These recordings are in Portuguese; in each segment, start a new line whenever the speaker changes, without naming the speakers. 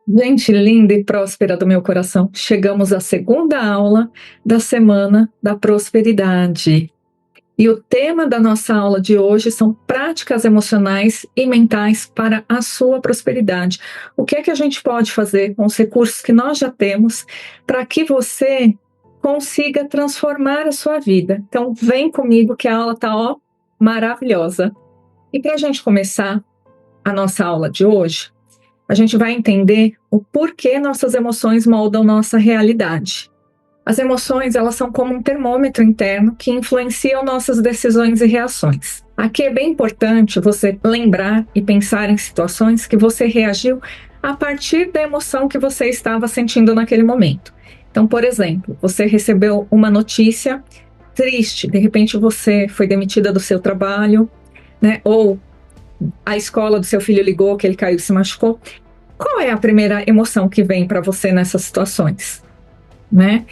Gente linda e próspera do meu coração, chegamos à segunda aula da Semana da Prosperidade. E o tema da nossa aula de hoje são práticas emocionais e mentais para a sua prosperidade. O que é que a gente pode fazer com os recursos que nós já temos para que você consiga transformar a sua vida? Então, vem comigo que a aula está maravilhosa. E para a gente começar a nossa aula de hoje, a gente vai entender o porquê nossas emoções moldam nossa realidade. As emoções, elas são como um termômetro interno que influenciam nossas decisões e reações. Aqui é bem importante você lembrar e pensar em situações que você reagiu a partir da emoção que você estava sentindo naquele momento. Então, por exemplo, você recebeu uma notícia triste, de repente você foi demitida do seu trabalho, né? Ou a escola do seu filho ligou que ele caiu e se machucou. Qual é a primeira emoção que vem para você nessas situações, né?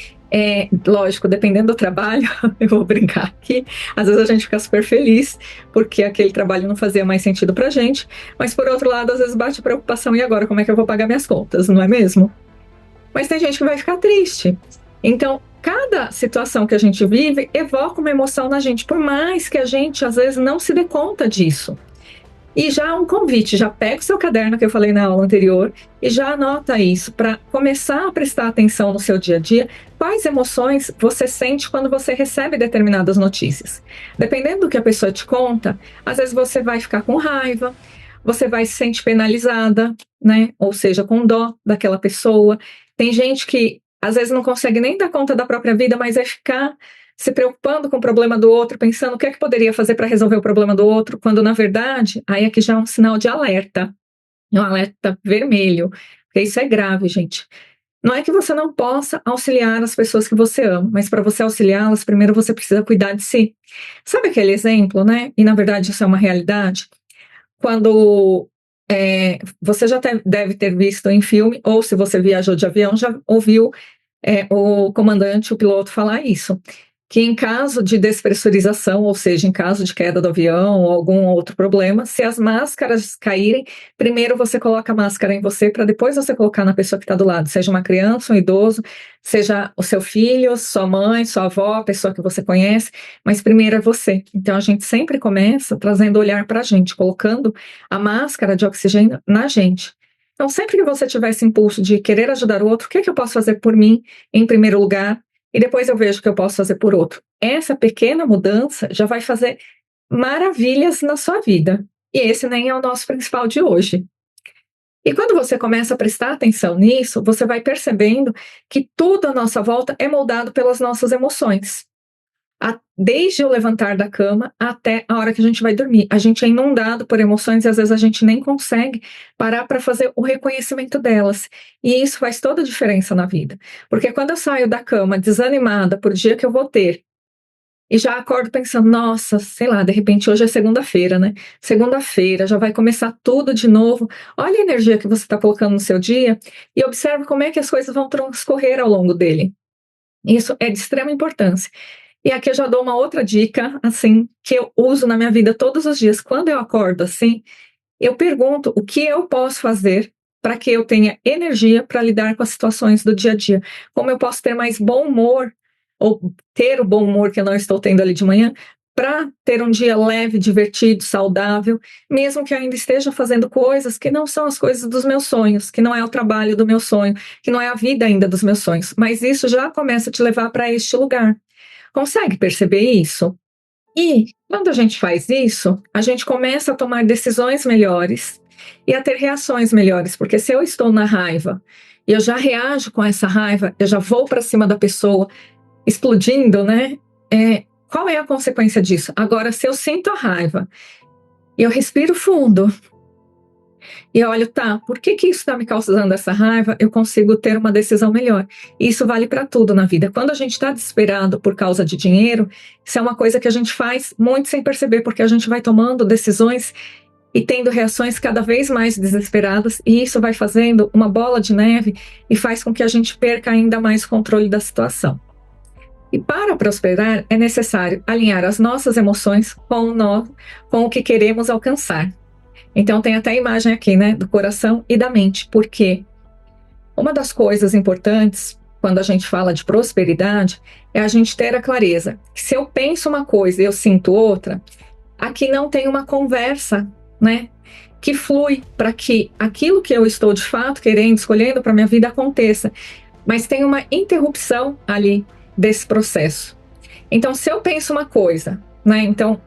Lógico, dependendo do trabalho, eu vou brincar aqui, às vezes a gente fica super feliz porque aquele trabalho não fazia mais sentido pra gente, mas por outro lado, às vezes bate preocupação, e agora, como é que eu vou pagar minhas contas, não é mesmo? Mas tem gente que vai ficar triste. Então, cada situação que a gente vive evoca uma emoção na gente, por mais que a gente, às vezes, não se dê conta disso. E já um convite, já pega o seu caderno que eu falei na aula anterior e já anota isso para começar a prestar atenção no seu dia a dia. Quais emoções você sente quando você recebe determinadas notícias? Dependendo do que a pessoa te conta, às vezes você vai ficar com raiva, você vai se sentir penalizada, né? Ou seja, com dó daquela pessoa. Tem gente que às vezes não consegue nem dar conta da própria vida, mas vai ficar se preocupando com o problema do outro, pensando o que é que poderia fazer para resolver o problema do outro, quando na verdade, aí aqui já é um sinal de alerta, um alerta vermelho, porque isso é grave, gente. Não é que você não possa auxiliar as pessoas que você ama, mas para você auxiliá-las, primeiro você precisa cuidar de si. Sabe aquele exemplo, né? E na verdade isso é uma realidade. Quando você já deve ter visto em filme, ou se você viajou de avião, já ouviu o comandante, o piloto falar isso, que em caso de despressurização, ou seja, em caso de queda do avião ou algum outro problema, se as máscaras caírem, primeiro você coloca a máscara em você para depois você colocar na pessoa que está do lado, seja uma criança, um idoso, seja o seu filho, sua mãe, sua avó, a pessoa que você conhece, mas primeiro é você. Então a gente sempre começa trazendo o olhar para a gente, colocando a máscara de oxigênio na gente. Então, sempre que você tiver esse impulso de querer ajudar o outro, o que é que eu posso fazer por mim, em primeiro lugar, e depois eu vejo o que eu posso fazer por outro. Essa pequena mudança já vai fazer maravilhas na sua vida. E esse nem é o nosso principal de hoje. E quando você começa a prestar atenção nisso, você vai percebendo que tudo à nossa volta é moldado pelas nossas emoções. Desde o levantar da cama até a hora que a gente vai dormir. A gente é inundado por emoções e às vezes a gente nem consegue parar para fazer o reconhecimento delas. E isso faz toda a diferença na vida. Porque quando eu saio da cama desanimada por dia que eu vou ter, e já acordo pensando, nossa, sei lá, de repente hoje é segunda-feira, né? Segunda-feira, já vai começar tudo de novo. Olha a energia que você está colocando no seu dia e observe como é que as coisas vão transcorrer ao longo dele. Isso é de extrema importância. E aqui eu já dou uma outra dica, assim, que eu uso na minha vida todos os dias. Quando eu acordo assim, eu pergunto o que eu posso fazer para que eu tenha energia para lidar com as situações do dia a dia. Como eu posso ter mais bom humor, ou ter o bom humor que eu não estou tendo ali de manhã, para ter um dia leve, divertido, saudável, mesmo que eu ainda esteja fazendo coisas que não são as coisas dos meus sonhos, que não é o trabalho do meu sonho, que não é a vida ainda dos meus sonhos. Mas isso já começa a te levar para este lugar. Consegue perceber isso? E quando a gente faz isso, a gente começa a tomar decisões melhores e a ter reações melhores, porque se eu estou na raiva e eu já reajo com essa raiva, eu já vou para cima da pessoa, explodindo, né? Qual é a consequência disso? Agora, se eu sinto a raiva e eu respiro fundo, e olho, tá, por que isso está me causando essa raiva? Eu consigo ter uma decisão melhor. E isso vale para tudo na vida. Quando a gente está desesperado por causa de dinheiro, isso é uma coisa que a gente faz muito sem perceber, porque a gente vai tomando decisões e tendo reações cada vez mais desesperadas, e isso vai fazendo uma bola de neve e faz com que a gente perca ainda mais o controle da situação. E para prosperar, é necessário alinhar as nossas emoções com o que queremos alcançar. Então tem até a imagem aqui, né, do coração e da mente. Por quê? Uma das coisas importantes quando a gente fala de prosperidade é a gente ter a clareza que se eu penso uma coisa e eu sinto outra, aqui não tem uma conversa, né, que flui para que aquilo que eu estou de fato querendo, escolhendo para minha vida aconteça, mas tem uma interrupção ali desse processo. Então, se eu penso uma coisa, né, então,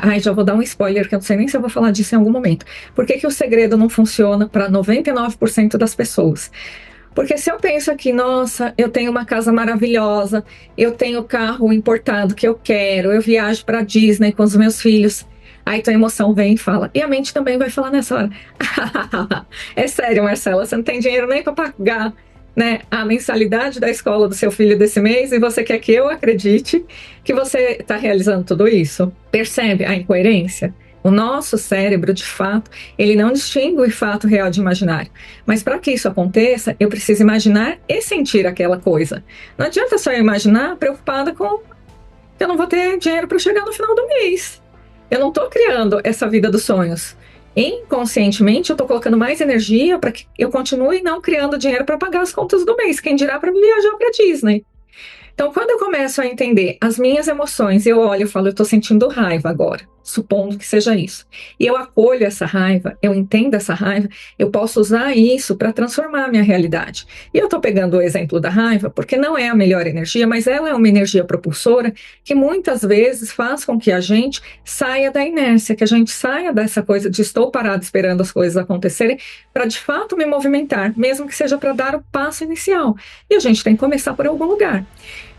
ai, já vou dar um spoiler que eu não sei nem se eu vou falar disso em algum momento. Por que que o segredo não funciona para 99% das pessoas? Porque se eu penso aqui, nossa, eu tenho uma casa maravilhosa, eu tenho o carro importado que eu quero, eu viajo para Disney com os meus filhos, aí tua emoção vem e fala. E a mente também vai falar nessa hora. É sério, Marcela, você não tem dinheiro nem para pagar, né, a mensalidade da escola do seu filho desse mês e você quer que eu acredite que você está realizando tudo isso? Percebe a incoerência? O nosso cérebro, de fato, ele não distingue o fato real de imaginário. Mas para que isso aconteça, eu preciso imaginar e sentir aquela coisa. Não adianta só eu imaginar preocupada com que eu não vou ter dinheiro para chegar no final do mês. Eu não estou criando essa vida dos sonhos. Inconscientemente, eu estou colocando mais energia para que eu continue não criando dinheiro para pagar as contas do mês. Quem dirá para viajar para Disney? Então, quando eu começo a entender as minhas emoções, eu olho e falo, eu estou sentindo raiva agora, supondo que seja isso. E eu acolho essa raiva, eu entendo essa raiva, eu posso usar isso para transformar a minha realidade. E eu estou pegando o exemplo da raiva, porque não é a melhor energia, mas ela é uma energia propulsora que muitas vezes faz com que a gente saia da inércia, que a gente saia dessa coisa de estou parado esperando as coisas acontecerem, para de fato me movimentar, mesmo que seja para dar o passo inicial. E a gente tem que começar por algum lugar.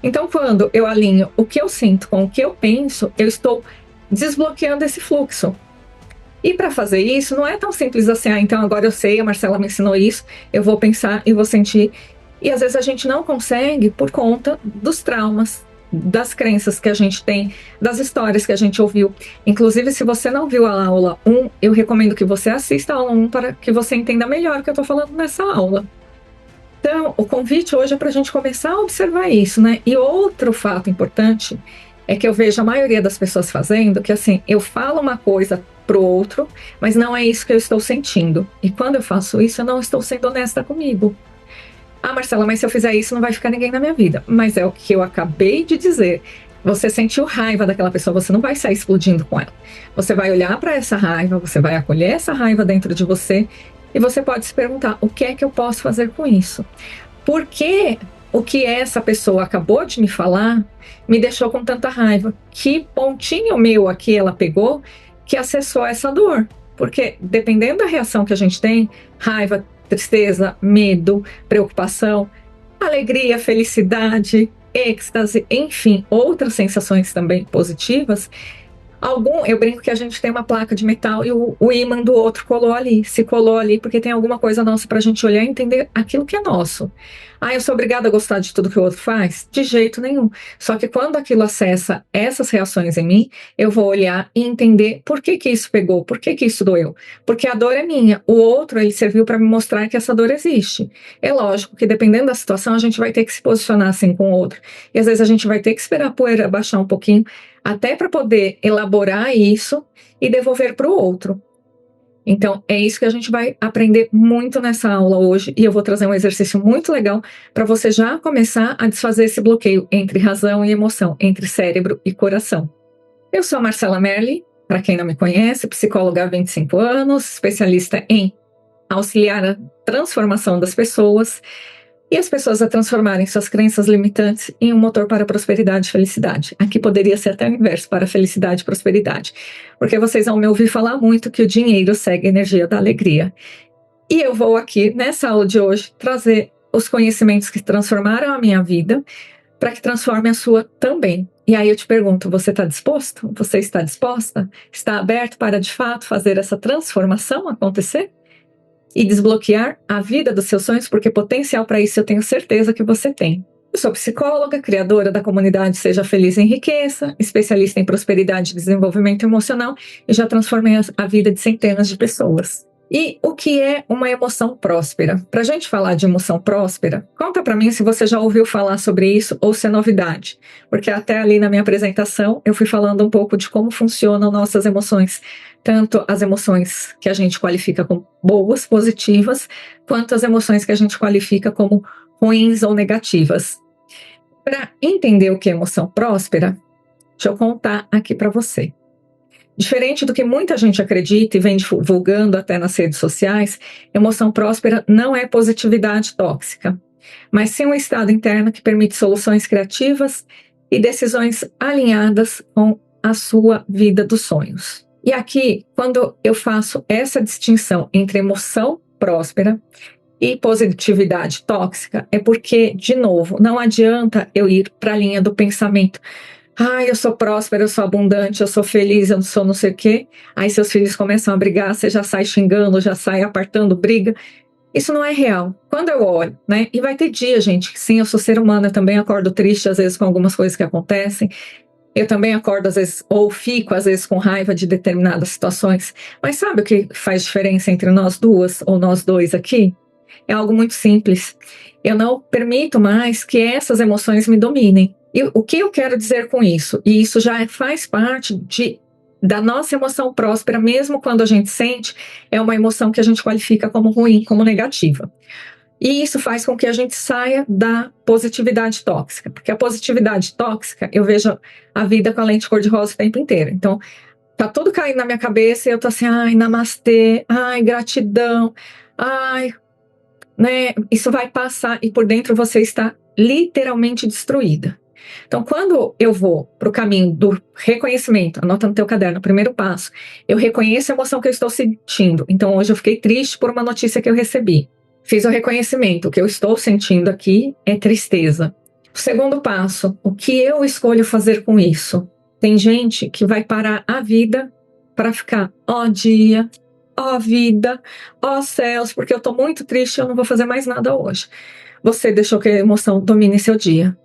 Então, quando eu alinho o que eu sinto com o que eu penso, eu estou desbloqueando esse fluxo. E para fazer isso, não é tão simples assim, então agora eu sei, a Marcela me ensinou isso, eu vou pensar e vou sentir. E às vezes a gente não consegue por conta dos traumas, das crenças que a gente tem, das histórias que a gente ouviu. Inclusive, se você não viu a aula 1, eu recomendo que você assista a aula 1 para que você entenda melhor o que eu estou falando nessa aula. Então, o convite hoje é para a gente começar a observar isso, né? E outro fato importante é que eu vejo a maioria das pessoas fazendo, que assim, eu falo uma coisa pro outro, mas não é isso que eu estou sentindo. E quando eu faço isso, eu não estou sendo honesta comigo. Ah, Marcela, mas se eu fizer isso, não vai ficar ninguém na minha vida. Mas é o que eu acabei de dizer. Você sentiu raiva daquela pessoa, você não vai sair explodindo com ela. Você vai olhar para essa raiva, você vai acolher essa raiva dentro de você e você pode se perguntar: o que é que eu posso fazer com isso? Por que o que essa pessoa acabou de me falar me deixou com tanta raiva? Que pontinho meu aqui ela pegou que acessou essa dor? Porque dependendo da reação que a gente tem, raiva, tristeza, medo, preocupação, alegria, felicidade, êxtase, enfim, outras sensações também positivas, eu brinco que a gente tem uma placa de metal e o ímã do outro colou ali, se colou ali porque tem alguma coisa nossa para a gente olhar e entender aquilo que é nosso. Ah, eu sou obrigada a gostar de tudo que o outro faz? De jeito nenhum. Só que quando aquilo acessa essas reações em mim, eu vou olhar e entender por que que isso pegou, por que que isso doeu. Porque a dor é minha, o outro ele serviu para me mostrar que essa dor existe. É lógico que dependendo da situação a gente vai ter que se posicionar assim com o outro. E às vezes a gente vai ter que esperar a poeira baixar um pouquinho até para poder elaborar isso e devolver para o outro. Então, é isso que a gente vai aprender muito nessa aula hoje, e eu vou trazer um exercício muito legal para você já começar a desfazer esse bloqueio entre razão e emoção, entre cérebro e coração. Eu sou a Marcela Merli, para quem não me conhece, psicóloga há 25 anos, especialista em auxiliar a transformação das pessoas, e as pessoas a transformarem suas crenças limitantes em um motor para prosperidade e felicidade. Aqui poderia ser até o inverso, para felicidade e prosperidade. Porque vocês vão me ouvir falar muito que o dinheiro segue a energia da alegria. E eu vou aqui, nessa aula de hoje, trazer os conhecimentos que transformaram a minha vida para que transforme a sua também. E aí eu te pergunto, você está disposto? Você está disposta? Está aberto para, de fato, fazer essa transformação acontecer? E desbloquear a vida dos seus sonhos, porque potencial para isso eu tenho certeza que você tem. Eu sou psicóloga, criadora da comunidade Seja Feliz e Enriqueça, especialista em prosperidade e desenvolvimento emocional e já transformei a vida de centenas de pessoas. E o que é uma emoção próspera? Para a gente falar de emoção próspera, conta para mim se você já ouviu falar sobre isso ou se é novidade, porque até ali na minha apresentação eu fui falando um pouco de como funcionam nossas emoções, tanto as emoções que a gente qualifica como boas, positivas, quanto as emoções que a gente qualifica como ruins ou negativas. Para entender o que é emoção próspera, deixa eu contar aqui para você. Diferente do que muita gente acredita e vem divulgando até nas redes sociais, emoção próspera não é positividade tóxica, mas sim um estado interno que permite soluções criativas e decisões alinhadas com a sua vida dos sonhos. E aqui, quando eu faço essa distinção entre emoção próspera e positividade tóxica, é porque, de novo, não adianta eu ir para a linha do pensamento. Eu sou próspera, eu sou abundante, eu sou feliz, eu não sou não sei o quê. Aí seus filhos começam a brigar, você já sai xingando, já sai apartando briga. Isso não é real. Quando eu olho, né? E vai ter dia, gente, que sim, eu sou ser humana, eu também acordo triste às vezes com algumas coisas que acontecem. Eu também acordo às vezes, ou fico às vezes com raiva de determinadas situações. Mas sabe o que faz diferença entre nós duas ou nós dois aqui? É algo muito simples. Eu não permito mais que essas emoções me dominem. E o que eu quero dizer com isso? E isso já faz parte da nossa emoção próspera, mesmo quando a gente sente, é uma emoção que a gente qualifica como ruim, como negativa. E isso faz com que a gente saia da positividade tóxica, porque a positividade tóxica, eu vejo a vida com a lente cor-de-rosa o tempo inteiro. Então, tá tudo caindo na minha cabeça e eu tô assim, ai, namastê, ai, gratidão, ai, né? Isso vai passar e por dentro você está literalmente destruída. Então, quando eu vou para o caminho do reconhecimento, anota no teu caderno, o primeiro passo, eu reconheço a emoção que eu estou sentindo. Então, hoje eu fiquei triste por uma notícia que eu recebi. Fiz o reconhecimento, o que eu estou sentindo aqui é tristeza. O segundo passo, o que eu escolho fazer com isso? Tem gente que vai parar a vida para ficar, ó dia, ó vida, ó céus, porque eu estou muito triste, eu não vou fazer mais nada hoje. Você deixou que a emoção domine seu dia.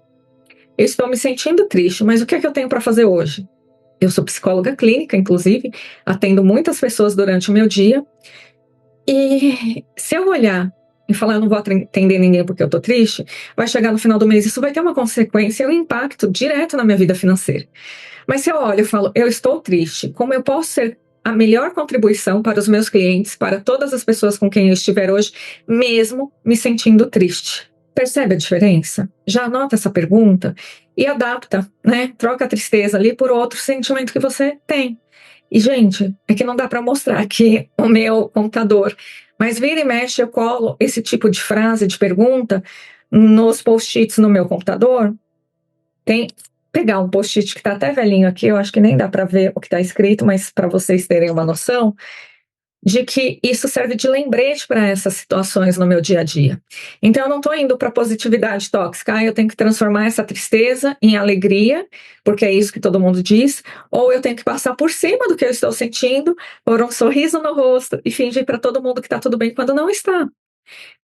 Eu estou me sentindo triste, mas o que é que eu tenho para fazer hoje? Eu sou psicóloga clínica, inclusive, atendo muitas pessoas durante o meu dia. E se eu olhar e falar, eu não vou atender ninguém porque eu estou triste, vai chegar no final do mês, isso vai ter uma consequência e um impacto direto na minha vida financeira. Mas se eu olho e falo, eu estou triste, como eu posso ser a melhor contribuição para os meus clientes, para todas as pessoas com quem eu estiver hoje, mesmo me sentindo triste? Percebe a diferença? Já anota essa pergunta e adapta, né? Troca a tristeza ali por outro sentimento que você tem. E, gente, é que não dá para mostrar aqui o meu computador, mas vira e mexe eu colo esse tipo de frase, de pergunta, nos post-its no meu computador. Tem pegar um post-it que está até velhinho aqui, eu acho que nem dá para ver o que está escrito, mas para vocês terem uma noção de que isso serve de lembrete para essas situações no meu dia a dia. Então, eu não estou indo para positividade tóxica, eu tenho que transformar essa tristeza em alegria, porque é isso que todo mundo diz, ou eu tenho que passar por cima do que eu estou sentindo, pôr um sorriso no rosto e fingir para todo mundo que está tudo bem quando não está.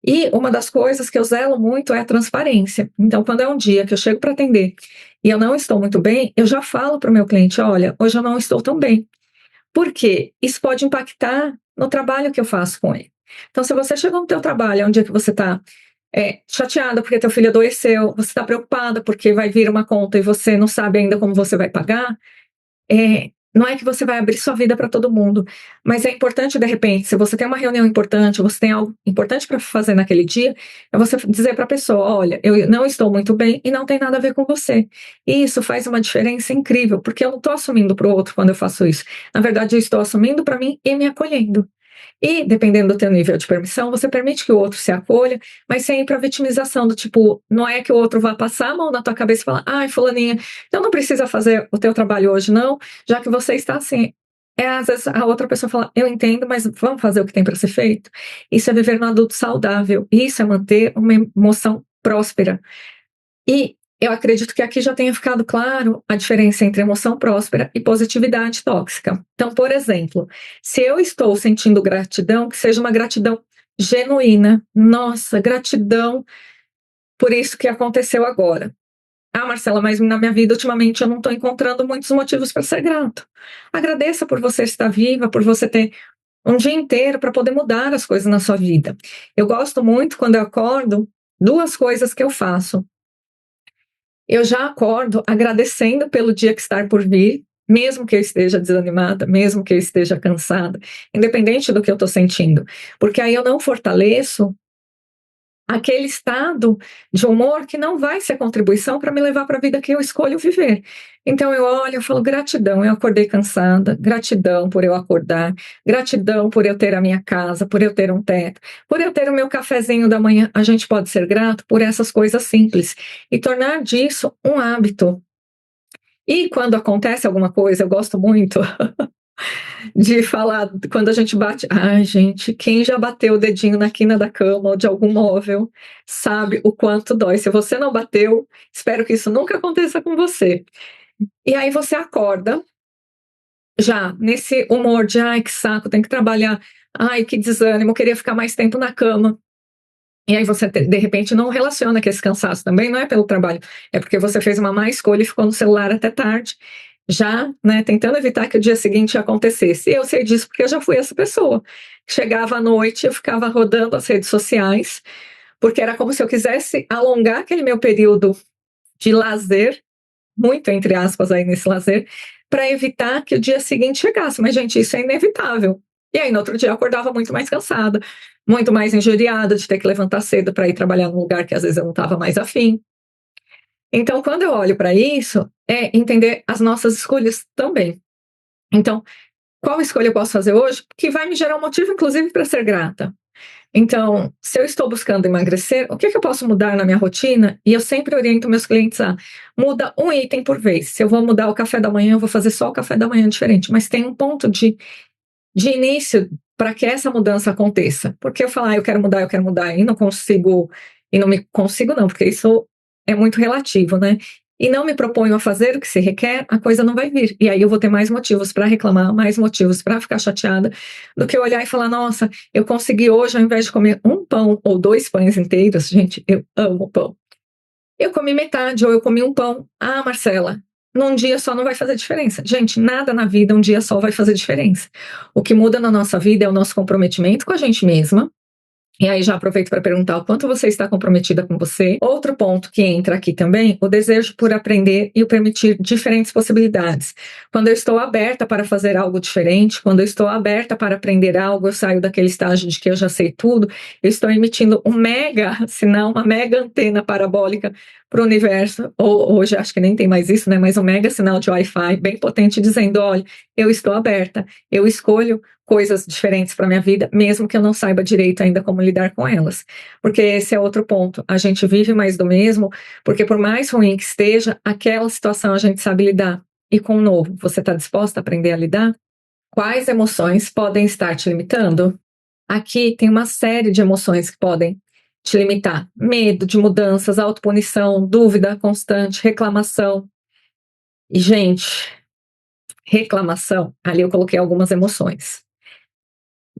E uma das coisas que eu zelo muito é a transparência. Então, quando é um dia que eu chego para atender e eu não estou muito bem, eu já falo para o meu cliente: olha, hoje eu não estou tão bem. Por quê? Isso pode impactar no trabalho que eu faço com ele. Então, se você chegou no teu trabalho, é um dia que você está chateada porque teu filho adoeceu, você está preocupada porque vai vir uma conta e você não sabe ainda como você vai pagar, não é que você vai abrir sua vida para todo mundo, mas é importante, de repente, se você tem uma reunião importante, você tem algo importante para fazer naquele dia, é você dizer para a pessoa: olha, eu não estou muito bem e não tem nada a ver com você. E isso faz uma diferença incrível, porque eu não estou assumindo para o outro quando eu faço isso. Na verdade, eu estou assumindo para mim e me acolhendo. E, dependendo do teu nível de permissão, você permite que o outro se acolha, mas sem ir para vitimização, do tipo, não é que o outro vá passar a mão na tua cabeça e falar: ai, fulaninha, então não precisa fazer o teu trabalho hoje não, já que você está assim. Às vezes a outra pessoa fala: eu entendo, mas vamos fazer o que tem para ser feito? Isso é viver no adulto saudável, isso é manter uma emoção próspera. E eu acredito que aqui já tenha ficado claro a diferença entre emoção próspera e positividade tóxica. Então, por exemplo, se eu estou sentindo gratidão, que seja uma gratidão genuína. Nossa, gratidão por isso que aconteceu agora. Marcela, mas na minha vida ultimamente eu não estou encontrando muitos motivos para ser grato. Agradeça por você estar viva, por você ter um dia inteiro para poder mudar as coisas na sua vida. Eu gosto muito quando eu acordo, duas coisas que eu faço. Eu já acordo agradecendo pelo dia que está por vir, mesmo que eu esteja desanimada, mesmo que eu esteja cansada, independente do que eu estou sentindo, porque aí eu não fortaleço aquele estado de humor que não vai ser contribuição para me levar para a vida que eu escolho viver. Então eu olho, eu falo gratidão, eu acordei cansada, gratidão por eu acordar, gratidão por eu ter a minha casa, por eu ter um teto, por eu ter o meu cafezinho da manhã. A gente pode ser grato por essas coisas simples e tornar disso um hábito. E quando acontece alguma coisa, eu gosto muito de falar quando a gente bate. Ai, gente, quem já bateu o dedinho na quina da cama ou de algum móvel sabe o quanto dói. Se você não bateu, espero que isso nunca aconteça com você. E aí você acorda já nesse humor de ai, que saco, tem que trabalhar, ai, que desânimo, queria ficar mais tempo na cama. E aí você, de repente, não relaciona que esse cansaço também não é pelo trabalho, é porque você fez uma má escolha e ficou no celular até tarde, já, né, tentando evitar que o dia seguinte acontecesse. E eu sei disso porque eu já fui essa pessoa. Chegava à noite, eu ficava rodando as redes sociais, porque era como se eu quisesse alongar aquele meu período de lazer, muito entre aspas aí nesse lazer, para evitar que o dia seguinte chegasse. Mas, gente, isso é inevitável. E aí, no outro dia, eu acordava muito mais cansada, muito mais injuriada de ter que levantar cedo para ir trabalhar num lugar que às vezes eu não estava mais afim. Então, quando eu olho para isso, é entender as nossas escolhas também. Então, qual escolha eu posso fazer hoje que vai me gerar um motivo, inclusive, para ser grata? Então, se eu estou buscando emagrecer, o que, que eu posso mudar na minha rotina? E eu sempre oriento meus clientes a muda um item por vez. Se eu vou mudar o café da manhã, eu vou fazer só o café da manhã diferente. Mas tem um ponto de início para que essa mudança aconteça. Porque eu falar, eu quero mudar, e não consigo, e não me consigo, não, porque isso é muito relativo, né? E não me proponho a fazer o que se requer, a coisa não vai vir. E aí eu vou ter mais motivos para reclamar, mais motivos para ficar chateada, do que olhar e falar, nossa, eu consegui hoje, ao invés de comer um pão ou dois pães inteiros, gente, eu amo pão. Eu comi metade, ou eu comi um pão. Ah, Marcela, num dia só não vai fazer diferença. Gente, nada na vida um dia só vai fazer diferença. O que muda na nossa vida é o nosso comprometimento com a gente mesma. E aí já aproveito para perguntar o quanto você está comprometida com você. Outro ponto que entra aqui também, o desejo por aprender e o permitir diferentes possibilidades. Quando eu estou aberta para fazer algo diferente, quando eu estou aberta para aprender algo, eu saio daquele estágio de que eu já sei tudo, eu estou emitindo um mega sinal, uma mega antena parabólica para o universo, ou hoje acho que nem tem mais isso, né? Mas um mega sinal de Wi-Fi bem potente dizendo, olha, eu estou aberta, eu escolho coisas diferentes para minha vida, mesmo que eu não saiba direito ainda como lidar com elas. Porque esse é outro ponto. A gente vive mais do mesmo, porque por mais ruim que esteja, aquela situação a gente sabe lidar. E com o novo, você está disposta a aprender a lidar? Quais emoções podem estar te limitando? Aqui tem uma série de emoções que podem te limitar: medo de mudanças, autopunição, dúvida constante, reclamação. E, gente, reclamação, ali eu coloquei algumas emoções.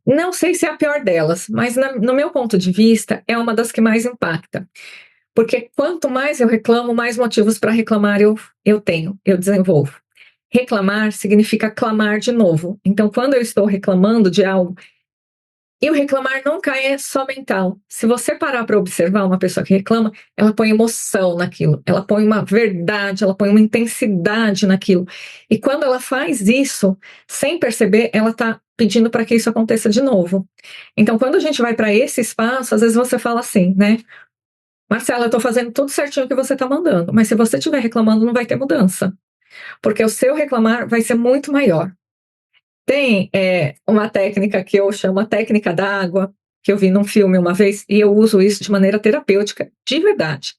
Não sei se é a pior delas, mas no meu ponto de vista, é uma das que mais impacta. Porque quanto mais eu reclamo, mais motivos para reclamar eu tenho, eu desenvolvo. Reclamar significa clamar de novo. Então, quando eu estou reclamando de algo, e o reclamar nunca é só mental. Se você parar para observar uma pessoa que reclama, ela põe emoção naquilo, ela põe uma verdade, ela põe uma intensidade naquilo. E quando ela faz isso, sem perceber, ela está pedindo para que isso aconteça de novo. Então, quando a gente vai para esse espaço, às vezes você fala assim, né? Marcela, eu estou fazendo tudo certinho que você está mandando, mas se você estiver reclamando, não vai ter mudança. Porque o seu reclamar vai ser muito maior. Tem uma técnica que eu chamo a técnica da água, que eu vi num filme uma vez, e eu uso isso de maneira terapêutica, de verdade.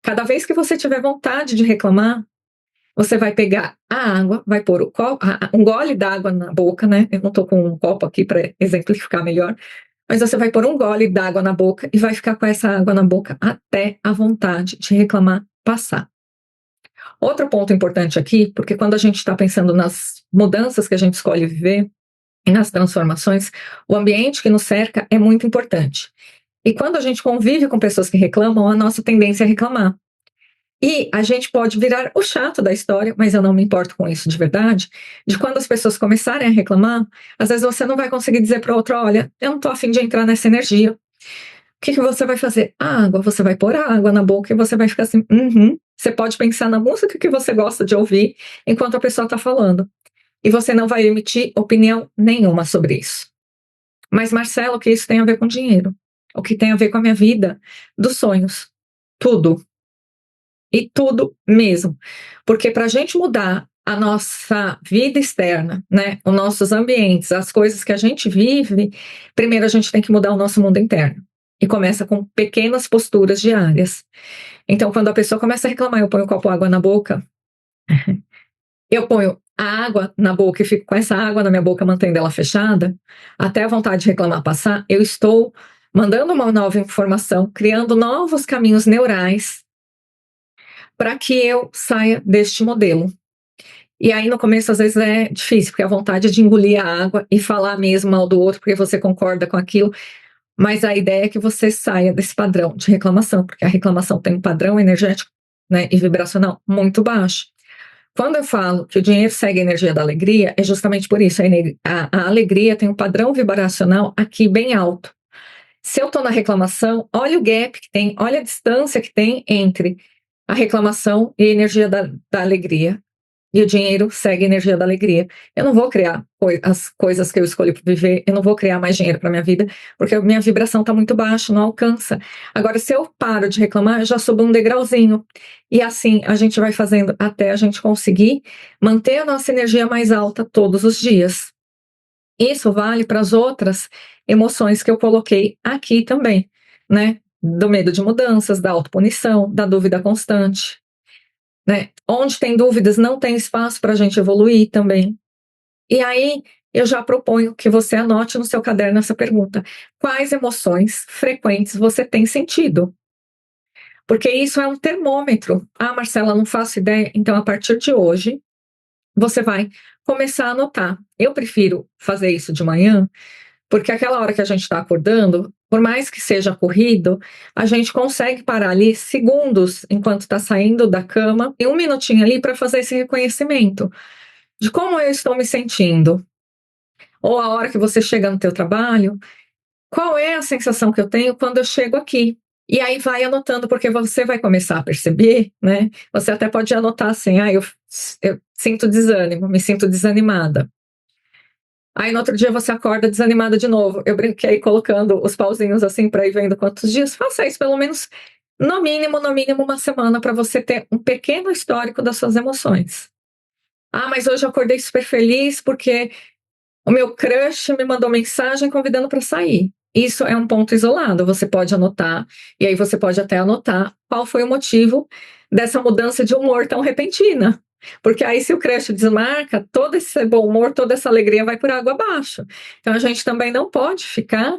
Cada vez que você tiver vontade de reclamar, você vai pegar a água, vai pôr um gole d'água na boca, né? Eu não estou com um copo aqui para exemplificar melhor, mas você vai pôr um gole d'água na boca e vai ficar com essa água na boca até a vontade de reclamar passar. Outro ponto importante aqui, porque quando a gente está pensando nas mudanças que a gente escolhe viver e nas transformações, o ambiente que nos cerca é muito importante. E quando a gente convive com pessoas que reclamam, a nossa tendência é reclamar. E a gente pode virar o chato da história, mas eu não me importo com isso de verdade, de quando as pessoas começarem a reclamar, às vezes você não vai conseguir dizer para outra, olha, eu não tô a fim de entrar nessa energia. O que você vai fazer? Água, você vai pôr água na boca e você vai ficar assim, Você pode pensar na música que você gosta de ouvir enquanto a pessoa está falando. E você não vai emitir opinião nenhuma sobre isso. Mas, Marcelo, o que isso tem a ver com dinheiro? O que tem a ver com a minha vida dos sonhos? Tudo. E tudo mesmo. Porque para a gente mudar a nossa vida externa, né, os nossos ambientes, as coisas que a gente vive, primeiro a gente tem que mudar o nosso mundo interno. E começa com pequenas posturas diárias. Então, quando a pessoa começa a reclamar, eu ponho um copo d'água na boca, eu ponho a água na boca e fico com essa água na minha boca, mantendo ela fechada, até a vontade de reclamar passar, eu estou mandando uma nova informação, criando novos caminhos neurais para que eu saia deste modelo. E aí, no começo, às vezes é difícil, porque a vontade de engolir a água e falar mesmo mal do outro, porque você concorda com aquilo, mas a ideia é que você saia desse padrão de reclamação, porque a reclamação tem um padrão energético, né, e vibracional muito baixo. Quando eu falo que o dinheiro segue a energia da alegria, é justamente por isso. A alegria tem um padrão vibracional aqui bem alto. Se eu estou na reclamação, olha o gap que tem, olha a distância que tem entre a reclamação e a energia da alegria. E o dinheiro segue a energia da alegria. Eu não vou criar as coisas que eu escolhi para viver, eu não vou criar mais dinheiro para minha vida, porque a minha vibração está muito baixa, não alcança. Agora, se eu paro de reclamar, eu já subo um degrauzinho. E assim a gente vai fazendo até a gente conseguir manter a nossa energia mais alta todos os dias. Isso vale para as outras emoções que eu coloquei aqui também, né? Do medo de mudanças, da autopunição, da dúvida constante. Né? Onde tem dúvidas, não tem espaço para a gente evoluir também. E aí, eu já proponho que você anote no seu caderno essa pergunta: quais emoções frequentes você tem sentido? Porque isso é um termômetro. Ah, Marcela, não faço ideia. Então, a partir de hoje, você vai começar a anotar. Eu prefiro fazer isso de manhã, porque aquela hora que a gente está acordando, por mais que seja corrido, a gente consegue parar ali segundos enquanto está saindo da cama e um minutinho ali para fazer esse reconhecimento de como eu estou me sentindo. Ou a hora que você chega no teu trabalho, qual é a sensação que eu tenho quando eu chego aqui? E aí vai anotando, porque você vai começar a perceber, né? Você até pode anotar assim, eu sinto desânimo, me sinto desanimada. Aí no outro dia você acorda desanimada de novo. Eu brinquei colocando os pauzinhos assim para ir vendo quantos dias. Faça isso pelo menos, no mínimo uma semana, para você ter um pequeno histórico das suas emoções. Ah, mas hoje eu acordei super feliz porque o meu crush me mandou mensagem convidando para sair. Isso é um ponto isolado, você pode anotar, e aí você pode até anotar qual foi o motivo dessa mudança de humor tão repentina. Porque aí, se o crush desmarca, todo esse bom humor, toda essa alegria vai por água abaixo. Então, a gente também não pode ficar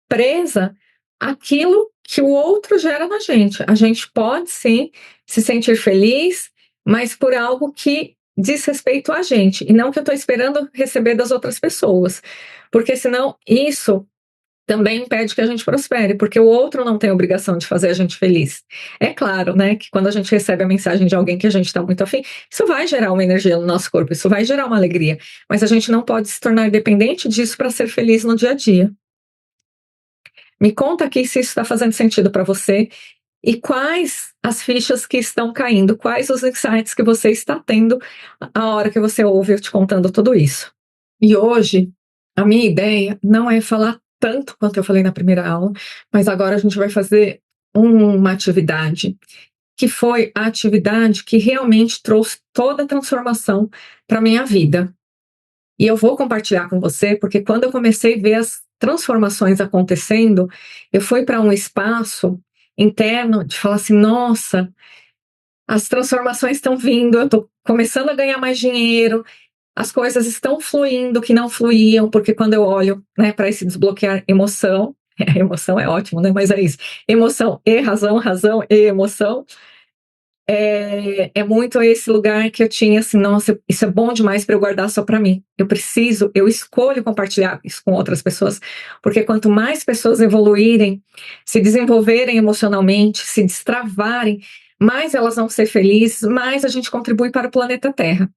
presa àquilo que o outro gera na gente. A gente pode, sim, se sentir feliz, mas por algo que diz respeito a gente, e não que eu estou esperando receber das outras pessoas. Porque senão isso também impede que a gente prospere, porque o outro não tem obrigação de fazer a gente feliz. É claro, né, que quando a gente recebe a mensagem de alguém que a gente está muito afim, isso vai gerar uma energia no nosso corpo, isso vai gerar uma alegria, mas a gente não pode se tornar dependente disso para ser feliz no dia a dia. Me conta aqui se isso está fazendo sentido para você e quais as fichas que estão caindo, quais os insights que você está tendo a hora que você ouve eu te contando tudo isso. E hoje, a minha ideia não é falar tanto quanto eu falei na primeira aula, mas agora a gente vai fazer uma atividade que foi a atividade que realmente trouxe toda a transformação para a minha vida. E eu vou compartilhar com você, porque quando eu comecei a ver as transformações acontecendo, eu fui para um espaço interno de falar assim, nossa, as transformações estão vindo, eu estou começando a ganhar mais dinheiro, as coisas estão fluindo que não fluíam, porque quando eu olho, né, para esse desbloquear emoção, emoção é ótimo, né, mas é isso, emoção e razão, razão e emoção, é muito esse lugar que eu tinha assim, nossa, isso é bom demais para eu guardar só para mim. Eu escolho compartilhar isso com outras pessoas, porque quanto mais pessoas evoluírem, se desenvolverem emocionalmente, se destravarem, mais elas vão ser felizes, mais a gente contribui para o planeta Terra.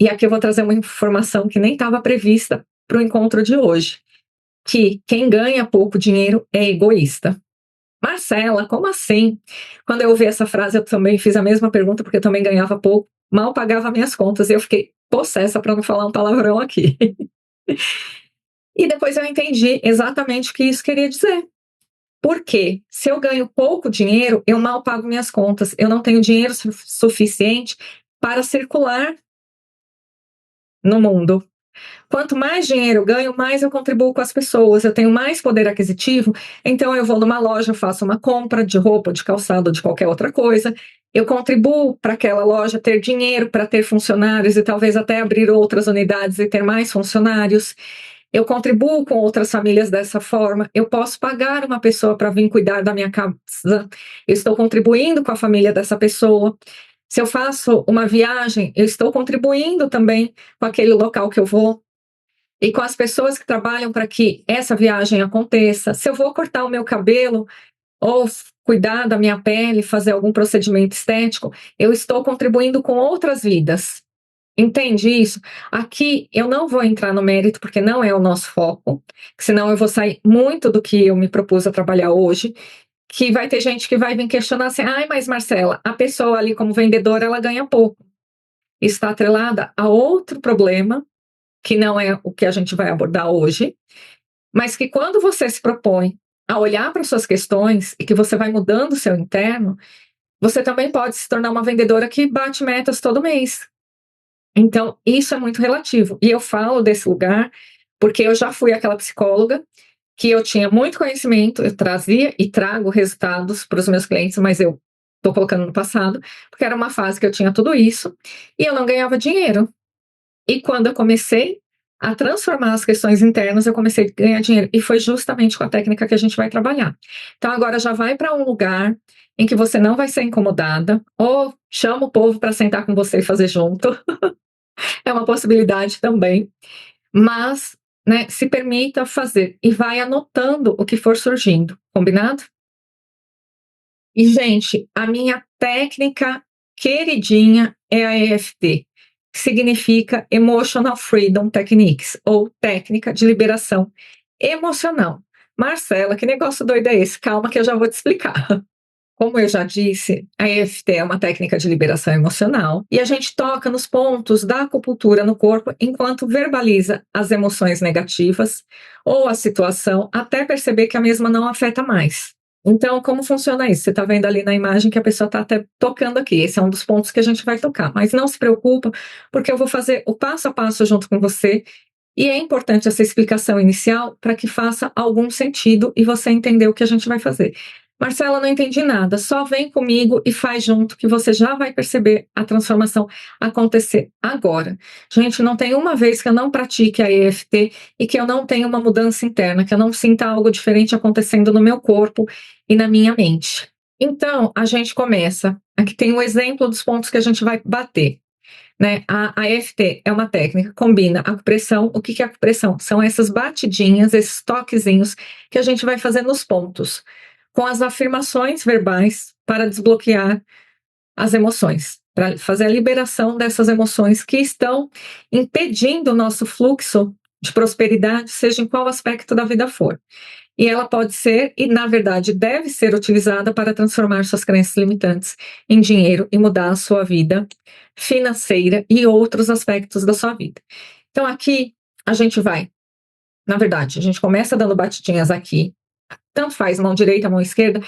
E aqui eu vou trazer uma informação que nem estava prevista para o encontro de hoje, que quem ganha pouco dinheiro é egoísta. Marcela, como assim? Quando eu ouvi essa frase, eu também fiz a mesma pergunta, porque eu também ganhava pouco, mal pagava minhas contas, e eu fiquei possessa para não falar um palavrão aqui. E depois eu entendi exatamente o que isso queria dizer. Porque se eu ganho pouco dinheiro, eu mal pago minhas contas, eu não tenho dinheiro suficiente para circular no mundo. Quanto mais dinheiro eu ganho, mais eu contribuo com as pessoas, eu tenho mais poder aquisitivo, então eu vou numa loja, faço uma compra de roupa, de calçado, de qualquer outra coisa, eu contribuo para aquela loja ter dinheiro para ter funcionários e talvez até abrir outras unidades e ter mais funcionários. Eu contribuo com outras famílias dessa forma, eu posso pagar uma pessoa para vir cuidar da minha casa, eu estou contribuindo com a família dessa pessoa. Se eu faço uma viagem, eu estou contribuindo também com aquele local que eu vou e com as pessoas que trabalham para que essa viagem aconteça. Se eu vou cortar o meu cabelo ou cuidar da minha pele, fazer algum procedimento estético, eu estou contribuindo com outras vidas. Entende isso? Aqui eu não vou entrar no mérito, porque não é o nosso foco, senão eu vou sair muito do que eu me propus a trabalhar hoje, que vai ter gente que vai vir questionar assim, ai, mas Marcela, a pessoa ali como vendedora, ela ganha pouco. Está atrelada a outro problema, que não é o que a gente vai abordar hoje, mas que quando você se propõe a olhar para suas questões e que você vai mudando o seu interno, você também pode se tornar uma vendedora que bate metas todo mês. Então, isso é muito relativo. E eu falo desse lugar porque eu já fui aquela psicóloga que eu tinha muito conhecimento, eu trazia e trago resultados para os meus clientes, mas eu estou colocando no passado, porque era uma fase que eu tinha tudo isso e eu não ganhava dinheiro. E quando eu comecei a transformar as questões internas, eu comecei a ganhar dinheiro. E foi justamente com a técnica que a gente vai trabalhar. Então, agora já vai para um lugar em que você não vai ser incomodada, ou chama o povo para sentar com você e fazer junto. É uma possibilidade também. Mas, né, se permita fazer e vai anotando o que for surgindo. Combinado? E, gente, a minha técnica queridinha é a EFT, que significa Emotional Freedom Techniques, ou técnica de liberação emocional. Marcela, que negócio doido é esse? Calma que eu já vou te explicar. Como eu já disse, a EFT é uma técnica de liberação emocional e a gente toca nos pontos da acupuntura no corpo enquanto verbaliza as emoções negativas ou a situação até perceber que a mesma não afeta mais. Então, como funciona isso? Você está vendo ali na imagem que a pessoa está até tocando aqui. Esse é um dos pontos que a gente vai tocar. Mas não se preocupa, porque eu vou fazer o passo a passo junto com você. E é importante essa explicação inicial para que faça algum sentido e você entender o que a gente vai fazer. Marcela, não entendi nada. Só vem comigo e faz junto, que você já vai perceber a transformação acontecer agora. Gente, não tem uma vez que eu não pratique a EFT e que eu não tenha uma mudança interna, que eu não sinta algo diferente acontecendo no meu corpo e na minha mente. Então, a gente começa. Aqui tem um exemplo dos pontos que a gente vai bater. Né? A EFT é uma técnica que combina acupressão. O que é acupressão? São essas batidinhas, esses toquezinhos que a gente vai fazer nos pontos, com as afirmações verbais para desbloquear as emoções, para fazer a liberação dessas emoções que estão impedindo o nosso fluxo de prosperidade, seja em qual aspecto da vida for. E ela pode ser, e na verdade deve ser utilizada para transformar suas crenças limitantes em dinheiro e mudar a sua vida financeira e outros aspectos da sua vida. Então aqui a gente vai, na verdade, a gente começa dando batidinhas aqui, tanto faz mão direita, mão esquerda.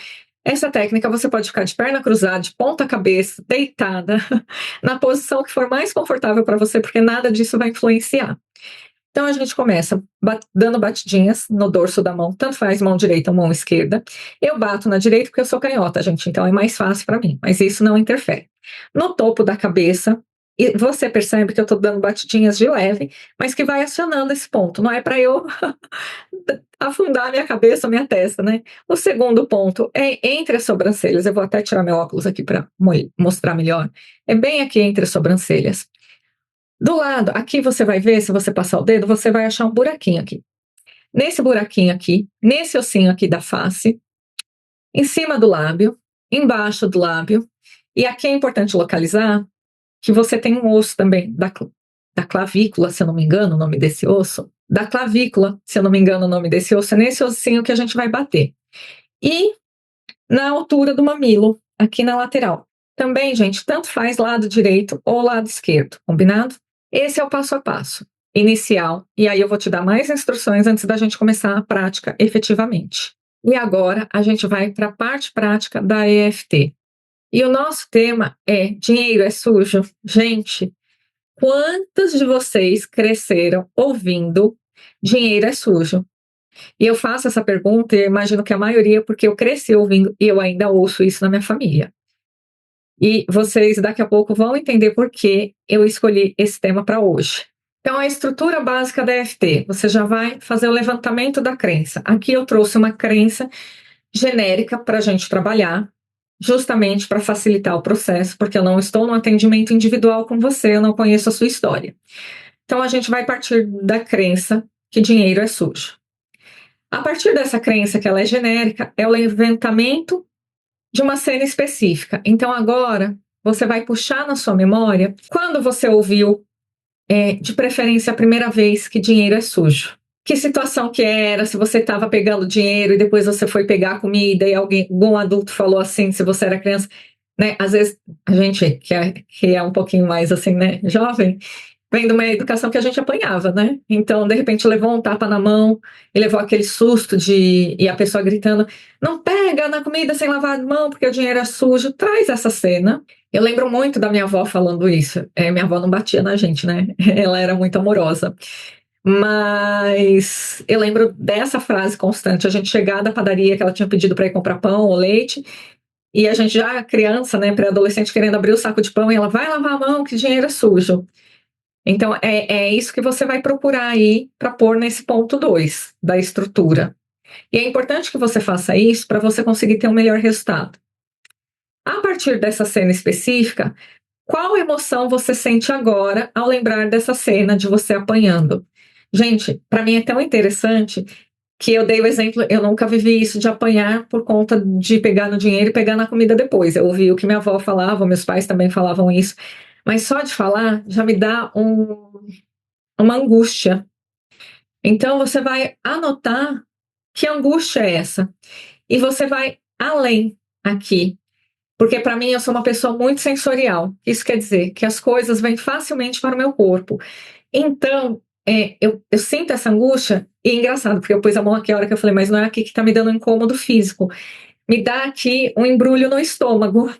Essa técnica você pode ficar de perna cruzada, de ponta cabeça, deitada, na posição que for mais confortável para você, porque nada disso vai influenciar. Então a gente começa dando batidinhas no dorso da mão, tanto faz mão direita ou mão esquerda. Eu bato na direita porque eu sou canhota, gente, então é mais fácil para mim, mas isso não interfere. No topo da cabeça, e você percebe que eu estou dando batidinhas de leve, mas que vai acionando esse ponto. Não é para eu afundar minha cabeça, minha testa, né? O segundo ponto é entre as sobrancelhas. Eu vou até tirar meu óculos aqui para mostrar melhor. É bem aqui entre as sobrancelhas. Do lado, aqui você vai ver, se você passar o dedo, você vai achar um buraquinho aqui. Nesse buraquinho aqui, nesse ossinho aqui da face, em cima do lábio, embaixo do lábio E aqui é importante localizar que você tem um osso também da clavícula, se eu não me engano, o nome desse osso. Da clavícula, se eu não me engano, o nome desse osso é nesse ossinho que a gente vai bater. E na altura do mamilo, aqui na lateral. Também, gente, tanto faz lado direito ou lado esquerdo, combinado? Esse é o passo a passo inicial, e aí eu vou te dar mais instruções antes da gente começar a prática efetivamente. E agora a gente vai para a parte prática da EFT. E o nosso tema é dinheiro é sujo? Gente, quantos de vocês cresceram ouvindo dinheiro é sujo? E eu faço essa pergunta e eu imagino que a maioria, porque eu cresci ouvindo e eu ainda ouço isso na minha família. E vocês daqui a pouco vão entender por que eu escolhi esse tema para hoje. Então, a estrutura básica da EFT, você já vai fazer o levantamento da crença. Aqui eu trouxe uma crença genérica para a gente trabalhar, justamente para facilitar o processo, porque eu não estou no atendimento individual com você, eu não conheço a sua história. Então, a gente vai partir da crença que dinheiro é sujo. A partir dessa crença, que ela é genérica, é o levantamento de uma cena específica. Então, agora, você vai puxar na sua memória quando você ouviu, de preferência, a primeira vez que dinheiro é sujo. Que situação que era, se você estava pegando dinheiro e depois você foi pegar a comida e algum adulto falou assim, se você era criança, né? Às vezes, a gente que é um pouquinho mais assim, né, jovem, vem de uma educação que a gente apanhava, né? Então, de repente, levou um tapa na mão e levou aquele susto e a pessoa gritando: não pega na comida sem lavar a mão porque o dinheiro é sujo. Traz essa cena. Eu lembro muito da minha avó falando isso. Minha avó não batia na gente, né? Ela era muito amorosa. Mas eu lembro dessa frase constante. A gente chegar da padaria que ela tinha pedido para ir comprar pão ou leite. E a gente já criança, né, pré-adolescente, querendo abrir o saco de pão, e ela vai lavar a mão, que dinheiro é sujo. Então, é isso que você vai procurar aí para pôr nesse ponto 2 da estrutura. E é importante que você faça isso para você conseguir ter um melhor resultado. A partir dessa cena específica, qual emoção você sente agora ao lembrar dessa cena de você apanhando? Gente, para mim é tão interessante que eu dei o exemplo, eu nunca vivi isso de apanhar por conta de pegar no dinheiro e pegar na comida depois. Eu ouvi o que minha avó falava, meus pais também falavam isso, mas só de falar já me dá uma angústia. Então você vai anotar que angústia é essa e você vai além aqui, porque para mim eu sou uma pessoa muito sensorial. Isso quer dizer que as coisas vêm facilmente para o meu corpo. Então eu sinto essa angústia e é engraçado porque eu pus a mão aqui a hora que eu falei, mas não é aqui que está me dando um incômodo físico. Me dá aqui um embrulho no estômago.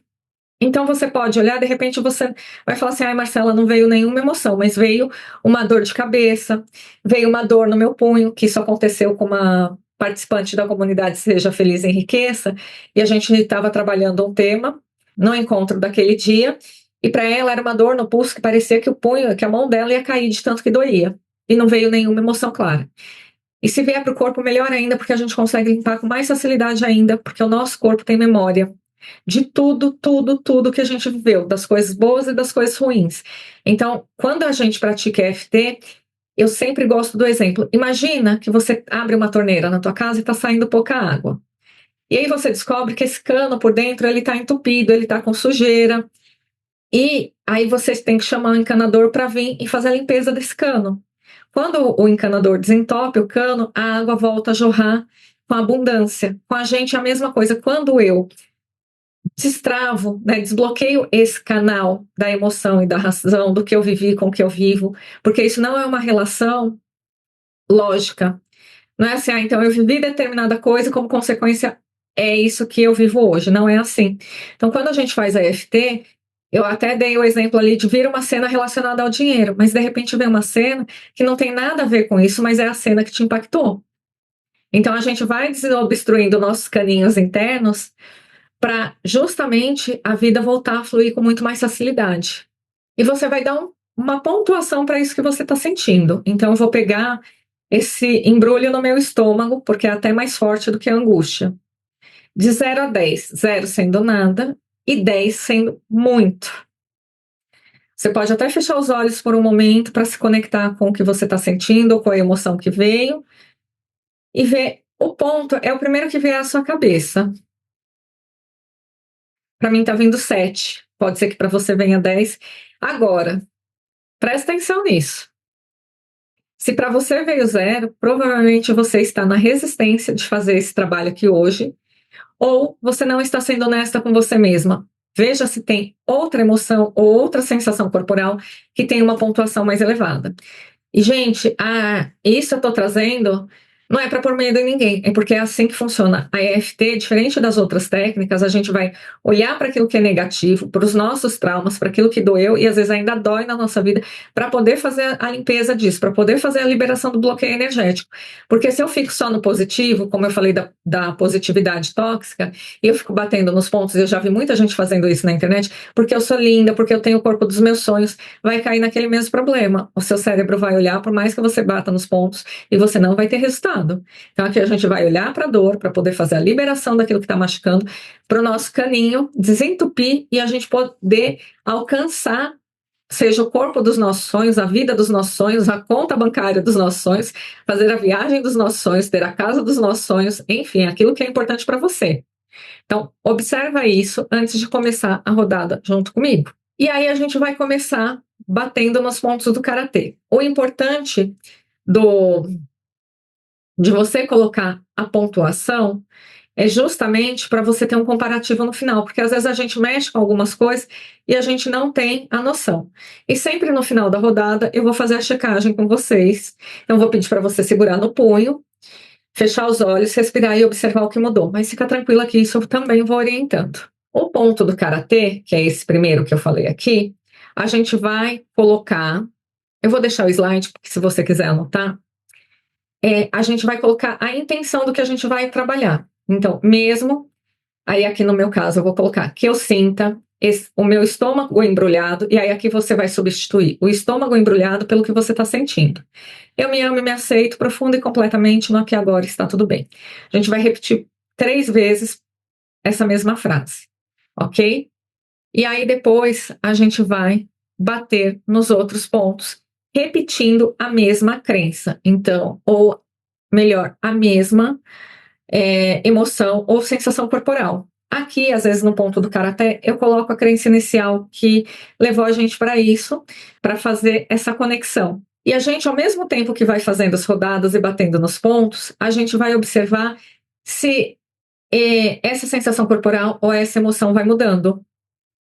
Então você pode olhar, de repente você vai falar assim: ai, Marcela, não veio nenhuma emoção, mas veio uma dor de cabeça, veio uma dor no meu punho, que isso aconteceu com uma participante da comunidade Seja Feliz e Enriqueça, e a gente estava trabalhando um tema no encontro daquele dia, e para ela era uma dor no pulso que parecia que o punho, que a mão dela ia cair de tanto que doía, e não veio nenhuma emoção clara. E se vier para o corpo, melhor ainda, porque a gente consegue limpar com mais facilidade ainda, porque o nosso corpo tem memória de tudo, tudo, tudo que a gente viveu, das coisas boas e das coisas ruins. Então, quando a gente pratica EFT, eu sempre gosto do exemplo. Imagina que você abre uma torneira na tua casa e está saindo pouca água. E aí você descobre que esse cano por dentro ele está entupido, ele está com sujeira. E aí você tem que chamar o encanador para vir e fazer a limpeza desse cano. Quando o encanador desentope o cano, a água volta a jorrar com abundância. Com a gente é a mesma coisa. Quando eu destravo, né, desbloqueio esse canal da emoção e da razão, do que eu vivi com o que eu vivo, porque isso não é uma relação lógica. Não é assim, então eu vivi determinada coisa, como consequência é isso que eu vivo hoje. Não é assim. Então, quando a gente faz a EFT, eu até dei o exemplo ali de vir uma cena relacionada ao dinheiro, mas de repente vem uma cena que não tem nada a ver com isso, mas é a cena que te impactou. Então, a gente vai desobstruindo nossos caninhos internos para justamente a vida voltar a fluir com muito mais facilidade. E você vai dar uma pontuação para isso que você está sentindo. Então, eu vou pegar esse embrulho no meu estômago, porque é até mais forte do que a angústia. De 0 a 10, 0 sendo nada e 10 sendo muito. Você pode até fechar os olhos por um momento para se conectar com o que você está sentindo ou com a emoção que veio e ver o ponto, é o primeiro que vier à sua cabeça. Para mim tá vindo 7. Pode ser que para você venha 10. Agora, presta atenção nisso. Se para você veio 0, provavelmente você está na resistência de fazer esse trabalho aqui hoje, ou você não está sendo honesta com você mesma. Veja se tem outra emoção ou outra sensação corporal que tem uma pontuação mais elevada. E, gente, isso eu estou trazendo não é para pôr medo em ninguém, é porque é assim que funciona. A EFT, diferente das outras técnicas, a gente vai olhar para aquilo que é negativo, para os nossos traumas, para aquilo que doeu e às vezes ainda dói na nossa vida, para poder fazer a limpeza disso, para poder fazer a liberação do bloqueio energético. Porque se eu fico só no positivo, como eu falei da positividade tóxica, e eu fico batendo nos pontos, eu já vi muita gente fazendo isso na internet, porque eu sou linda, porque eu tenho o corpo dos meus sonhos, vai cair naquele mesmo problema. O seu cérebro vai olhar, por mais que você bata nos pontos, e você não vai ter resultado. Então aqui a gente vai olhar para a dor, para poder fazer a liberação daquilo que está machucando, para o nosso caninho desentupir e a gente poder alcançar, seja o corpo dos nossos sonhos, a vida dos nossos sonhos, a conta bancária dos nossos sonhos, fazer a viagem dos nossos sonhos, ter a casa dos nossos sonhos, enfim, aquilo que é importante para você. Então, observa isso antes de começar a rodada junto comigo. E aí a gente vai começar batendo nos pontos do karatê. O importante de você colocar a pontuação é justamente para você ter um comparativo no final, porque às vezes a gente mexe com algumas coisas e a gente não tem a noção. E sempre no final da rodada eu vou fazer a checagem com vocês. Então, eu vou pedir para você segurar no punho, fechar os olhos, respirar e observar o que mudou. Mas fica tranquila que isso eu também vou orientando. O ponto do karatê, que é esse primeiro que eu falei aqui, a gente vai colocar. Eu vou deixar o slide, porque se você quiser anotar, a gente vai colocar a intenção do que a gente vai trabalhar. Então, mesmo, aí aqui no meu caso eu vou colocar que eu sinta o meu estômago embrulhado, e aí aqui você vai substituir o estômago embrulhado pelo que você está sentindo. Eu me amo e me aceito profundo e completamente no aqui e agora, está tudo bem. A gente vai repetir 3 vezes essa mesma frase, ok? E aí depois a gente vai bater nos outros pontos, repetindo a mesma crença. Então, ou melhor, a mesma emoção ou sensação corporal. Aqui, às vezes, no ponto do karatê, eu coloco a crença inicial que levou a gente para isso, para fazer essa conexão. E a gente, ao mesmo tempo que vai fazendo as rodadas e batendo nos pontos, a gente vai observar se essa sensação corporal ou essa emoção vai mudando.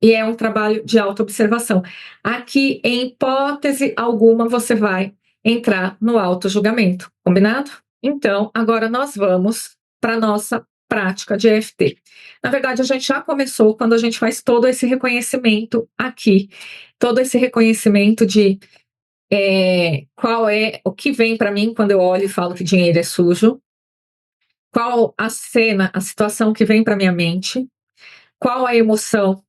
E é um trabalho de autoobservação. Aqui, em hipótese alguma, você vai entrar no autojulgamento. Combinado? Então, agora nós vamos para a nossa prática de EFT. Na verdade, a gente já começou quando a gente faz todo esse reconhecimento aqui, todo esse reconhecimento de qual é o que vem para mim quando eu olho e falo que dinheiro é sujo, qual a cena, a situação que vem para minha mente, qual a emoção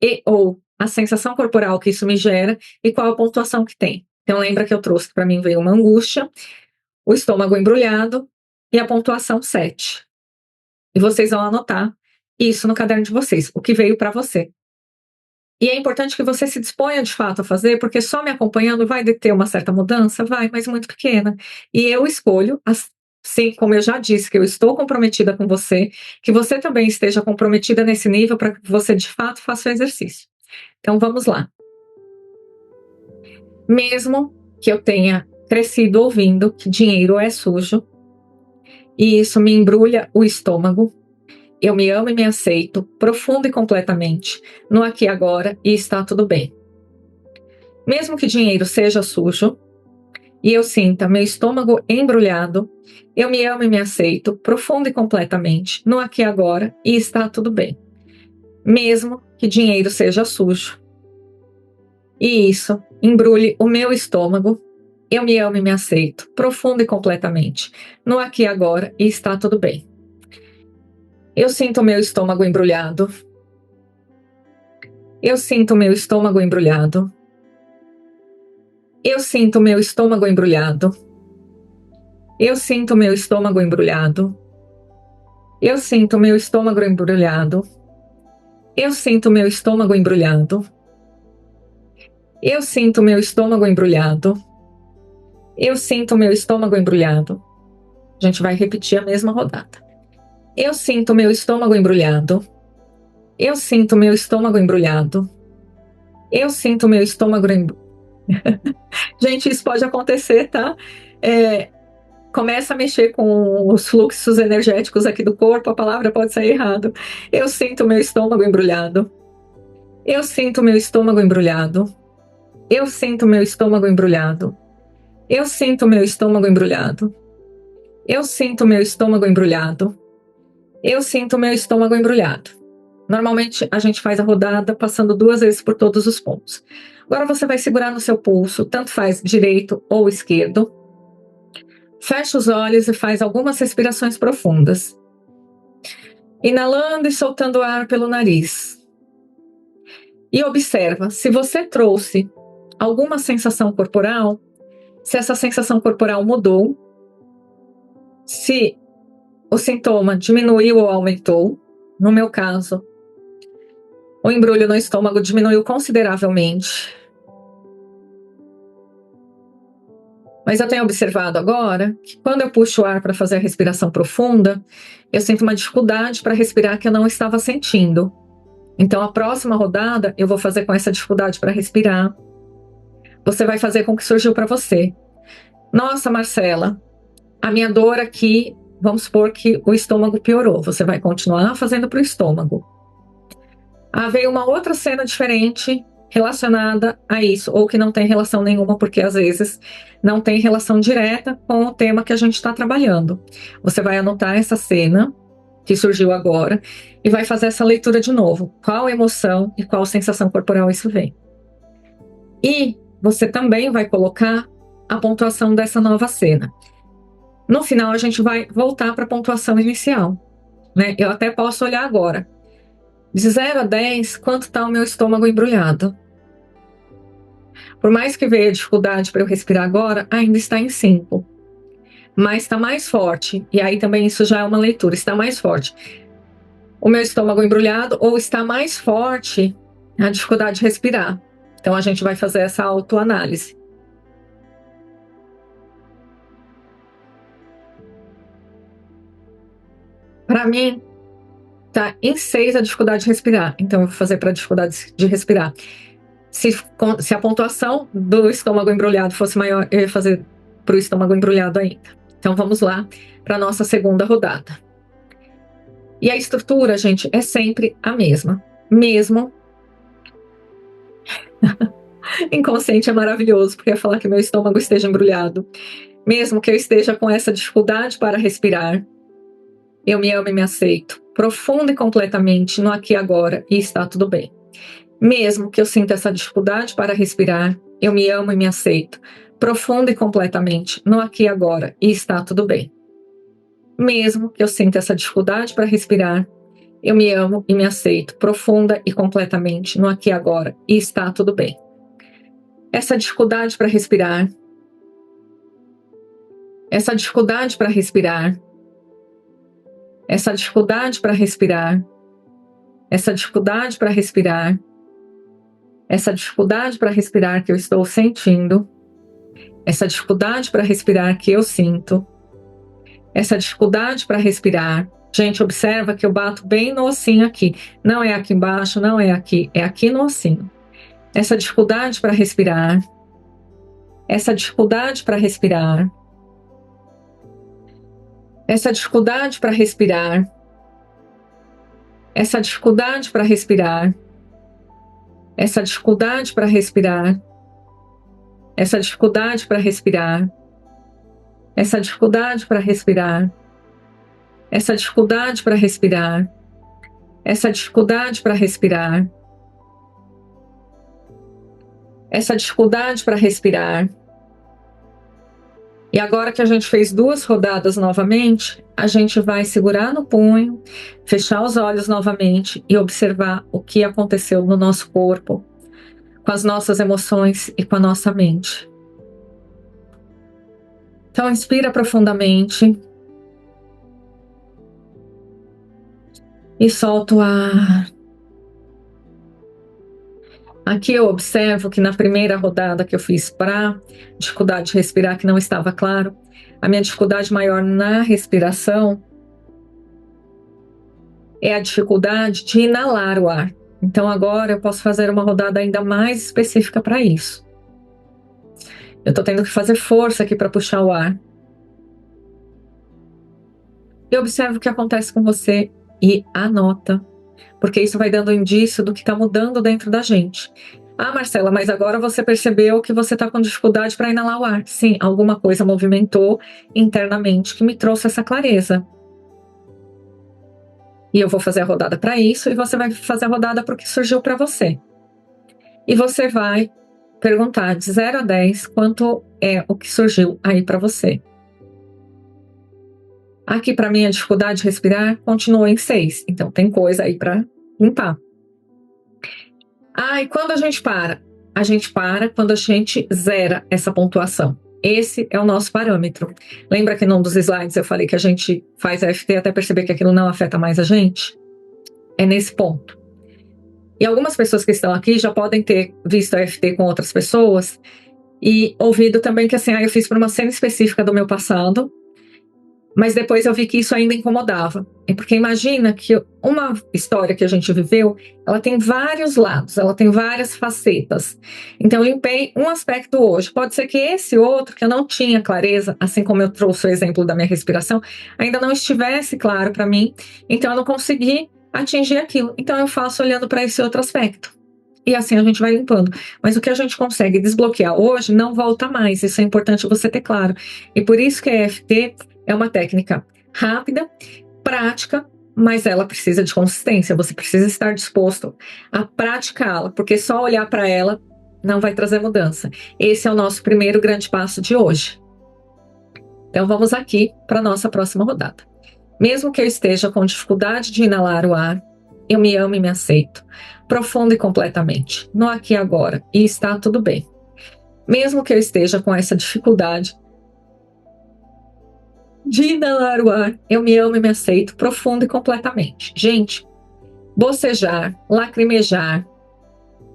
e ou a sensação corporal que isso me gera e qual a pontuação que tem. Então, lembra que eu trouxe que para mim veio uma angústia, o estômago embrulhado e a pontuação 7. E vocês vão anotar isso no caderno de vocês, o que veio para você. E é importante que você se disponha de fato a fazer, porque só me acompanhando vai ter uma certa mudança? Vai, mas muito pequena. E eu escolho, assim como eu já disse, que eu estou comprometida com você, que você também esteja comprometida nesse nível para que você de fato faça o exercício. Então vamos lá. Mesmo que eu tenha crescido ouvindo que dinheiro é sujo, e isso me embrulha o estômago, eu me amo e me aceito profundo e completamente no aqui e agora e está tudo bem. Mesmo que dinheiro seja sujo e eu sinta meu estômago embrulhado, eu me amo e me aceito profundo e completamente no aqui e agora e está tudo bem. Mesmo que dinheiro seja sujo e isso embrulhe o meu estômago, eu me amo e me aceito profundo e completamente no aqui e agora e está tudo bem. Eu sinto o meu estômago embrulhado. Eu sinto o meu estômago embrulhado. Eu sinto o meu estômago embrulhado. Eu sinto o meu estômago embrulhado. Eu sinto o meu estômago embrulhado. Eu sinto o meu estômago embrulhado. Eu sinto o meu estômago embrulhado. Eu sinto o meu estômago embrulhado. A gente vai repetir a mesma rodada. Eu sinto o meu estômago embrulhado. Eu sinto meu estômago embrulhado. Eu sinto meu estômago embrulhado. Gente, isso pode acontecer, tá? Começa a mexer com os fluxos energéticos aqui do corpo, a palavra pode sair errado. Eu sinto meu estômago embrulhado. Eu sinto meu estômago embrulhado. Eu sinto meu estômago embrulhado. Eu sinto meu estômago embrulhado. Eu sinto meu estômago embrulhado. Eu sinto meu estômago embrulhado. Normalmente a gente faz a rodada passando 2 vezes por todos os pontos. Agora você vai segurar no seu pulso, tanto faz direito ou esquerdo. Fecha os olhos e faz algumas respirações profundas. Inalando e soltando o ar pelo nariz. E observa se você trouxe alguma sensação corporal, se essa sensação corporal mudou, se o sintoma diminuiu ou aumentou. No meu caso, o embrulho no estômago diminuiu consideravelmente. Mas eu tenho observado agora que quando eu puxo o ar para fazer a respiração profunda, eu sinto uma dificuldade para respirar que eu não estava sentindo. Então, a próxima rodada eu vou fazer com essa dificuldade para respirar. Você vai fazer com o que surgiu para você. Nossa, Marcela, a minha dor aqui, vamos supor que o estômago piorou. Você vai continuar fazendo para o estômago. Veio uma outra cena diferente relacionada a isso, ou que não tem relação nenhuma, porque às vezes não tem relação direta com o tema que a gente está trabalhando. Você vai anotar essa cena que surgiu agora e vai fazer essa leitura de novo. Qual emoção e qual sensação corporal isso vem? E você também vai colocar a pontuação dessa nova cena. No final, a gente vai voltar para a pontuação inicial, né? Eu até posso olhar agora. De 0 a 10, quanto está o meu estômago embrulhado? Por mais que veja dificuldade para eu respirar agora, ainda está em 5. Mas está mais forte. E aí também isso já é uma leitura. Está mais forte o meu estômago embrulhado ou está mais forte a dificuldade de respirar. Então a gente vai fazer essa autoanálise. Para mim, tá em 6 a dificuldade de respirar. Então eu vou fazer para a dificuldade de respirar. Se a pontuação do estômago embrulhado fosse maior, eu ia fazer para o estômago embrulhado ainda. Então vamos lá para a nossa segunda rodada. E a estrutura, gente, é sempre a mesma. Mesmo. Inconsciente é maravilhoso, porque ia falar que meu estômago esteja embrulhado. Mesmo que eu esteja com essa dificuldade para respirar, eu me amo e me aceito profunda e completamente no aqui e agora e está tudo bem. Mesmo que eu sinta essa dificuldade para respirar, eu me amo e me aceito profunda e completamente no aqui e agora e está tudo bem. Mesmo que eu sinta essa dificuldade para respirar, eu me amo e me aceito profunda e completamente no aqui e agora e está tudo bem. Essa dificuldade para respirar, essa dificuldade para respirar, essa dificuldade para respirar, essa dificuldade para respirar, essa dificuldade para respirar que eu estou sentindo, essa dificuldade para respirar que eu sinto, essa dificuldade para respirar. Gente, observa que eu bato bem no ossinho aqui. Não é aqui embaixo, não é aqui no ossinho. Essa dificuldade para respirar, essa dificuldade para respirar, essa dificuldade para respirar, essa dificuldade para respirar, essa dificuldade para respirar, essa dificuldade para respirar, essa dificuldade para respirar, essa dificuldade para respirar, essa dificuldade para respirar, essa dificuldade para respirar. E agora que a gente fez 2 rodadas novamente, a gente vai segurar no punho, fechar os olhos novamente e observar o que aconteceu no nosso corpo, com as nossas emoções e com a nossa mente. Então, inspira profundamente e solta o ar. Aqui eu observo que na primeira rodada que eu fiz para dificuldade de respirar, que não estava claro, a minha dificuldade maior na respiração é a dificuldade de inalar o ar. Então agora eu posso fazer uma rodada ainda mais específica para isso. Eu estou tendo que fazer força aqui para puxar o ar. E observe o que acontece com você e anota, porque isso vai dando um indício do que está mudando dentro da gente. Ah, Marcela, mas agora você percebeu que você está com dificuldade para inalar o ar. Sim, alguma coisa movimentou internamente que me trouxe essa clareza. E eu vou fazer a rodada para isso, e você vai fazer a rodada para o que surgiu para você. E você vai perguntar de 0 a 10 quanto é o que surgiu aí para você. Aqui para mim a dificuldade de respirar continua em 6, então tem coisa aí para limpar. Ah, e quando a gente para? A gente para quando a gente zera essa pontuação. Esse é o nosso parâmetro. Lembra que num dos slides eu falei que a gente faz EFT até perceber que aquilo não afeta mais a gente? É nesse ponto. E algumas pessoas que estão aqui já podem ter visto a EFT com outras pessoas e ouvido também que assim, eu fiz por uma cena específica do meu passado, mas depois eu vi que isso ainda incomodava. É porque imagina que uma história que a gente viveu, ela tem vários lados, ela tem várias facetas. Então eu limpei um aspecto hoje. Pode ser que esse outro, que eu não tinha clareza, assim como eu trouxe o exemplo da minha respiração, ainda não estivesse claro para mim, então eu não consegui atingir aquilo. Então eu faço olhando para esse outro aspecto. E assim a gente vai limpando. Mas o que a gente consegue desbloquear hoje não volta mais. Isso é importante você ter claro. E por isso que a EFT é uma técnica rápida, prática, mas ela precisa de consistência. Você precisa estar disposto a praticá-la, porque só olhar para ela não vai trazer mudança. Esse é o nosso primeiro grande passo de hoje. Então vamos aqui para a nossa próxima rodada. Mesmo que eu esteja com dificuldade de inalar o ar, eu me amo e me aceito, profundo e completamente, no aqui e agora, e está tudo bem. Mesmo que eu esteja com essa dificuldade de inalar o ar, eu me amo e me aceito, profundo e completamente. Gente, bocejar, lacrimejar,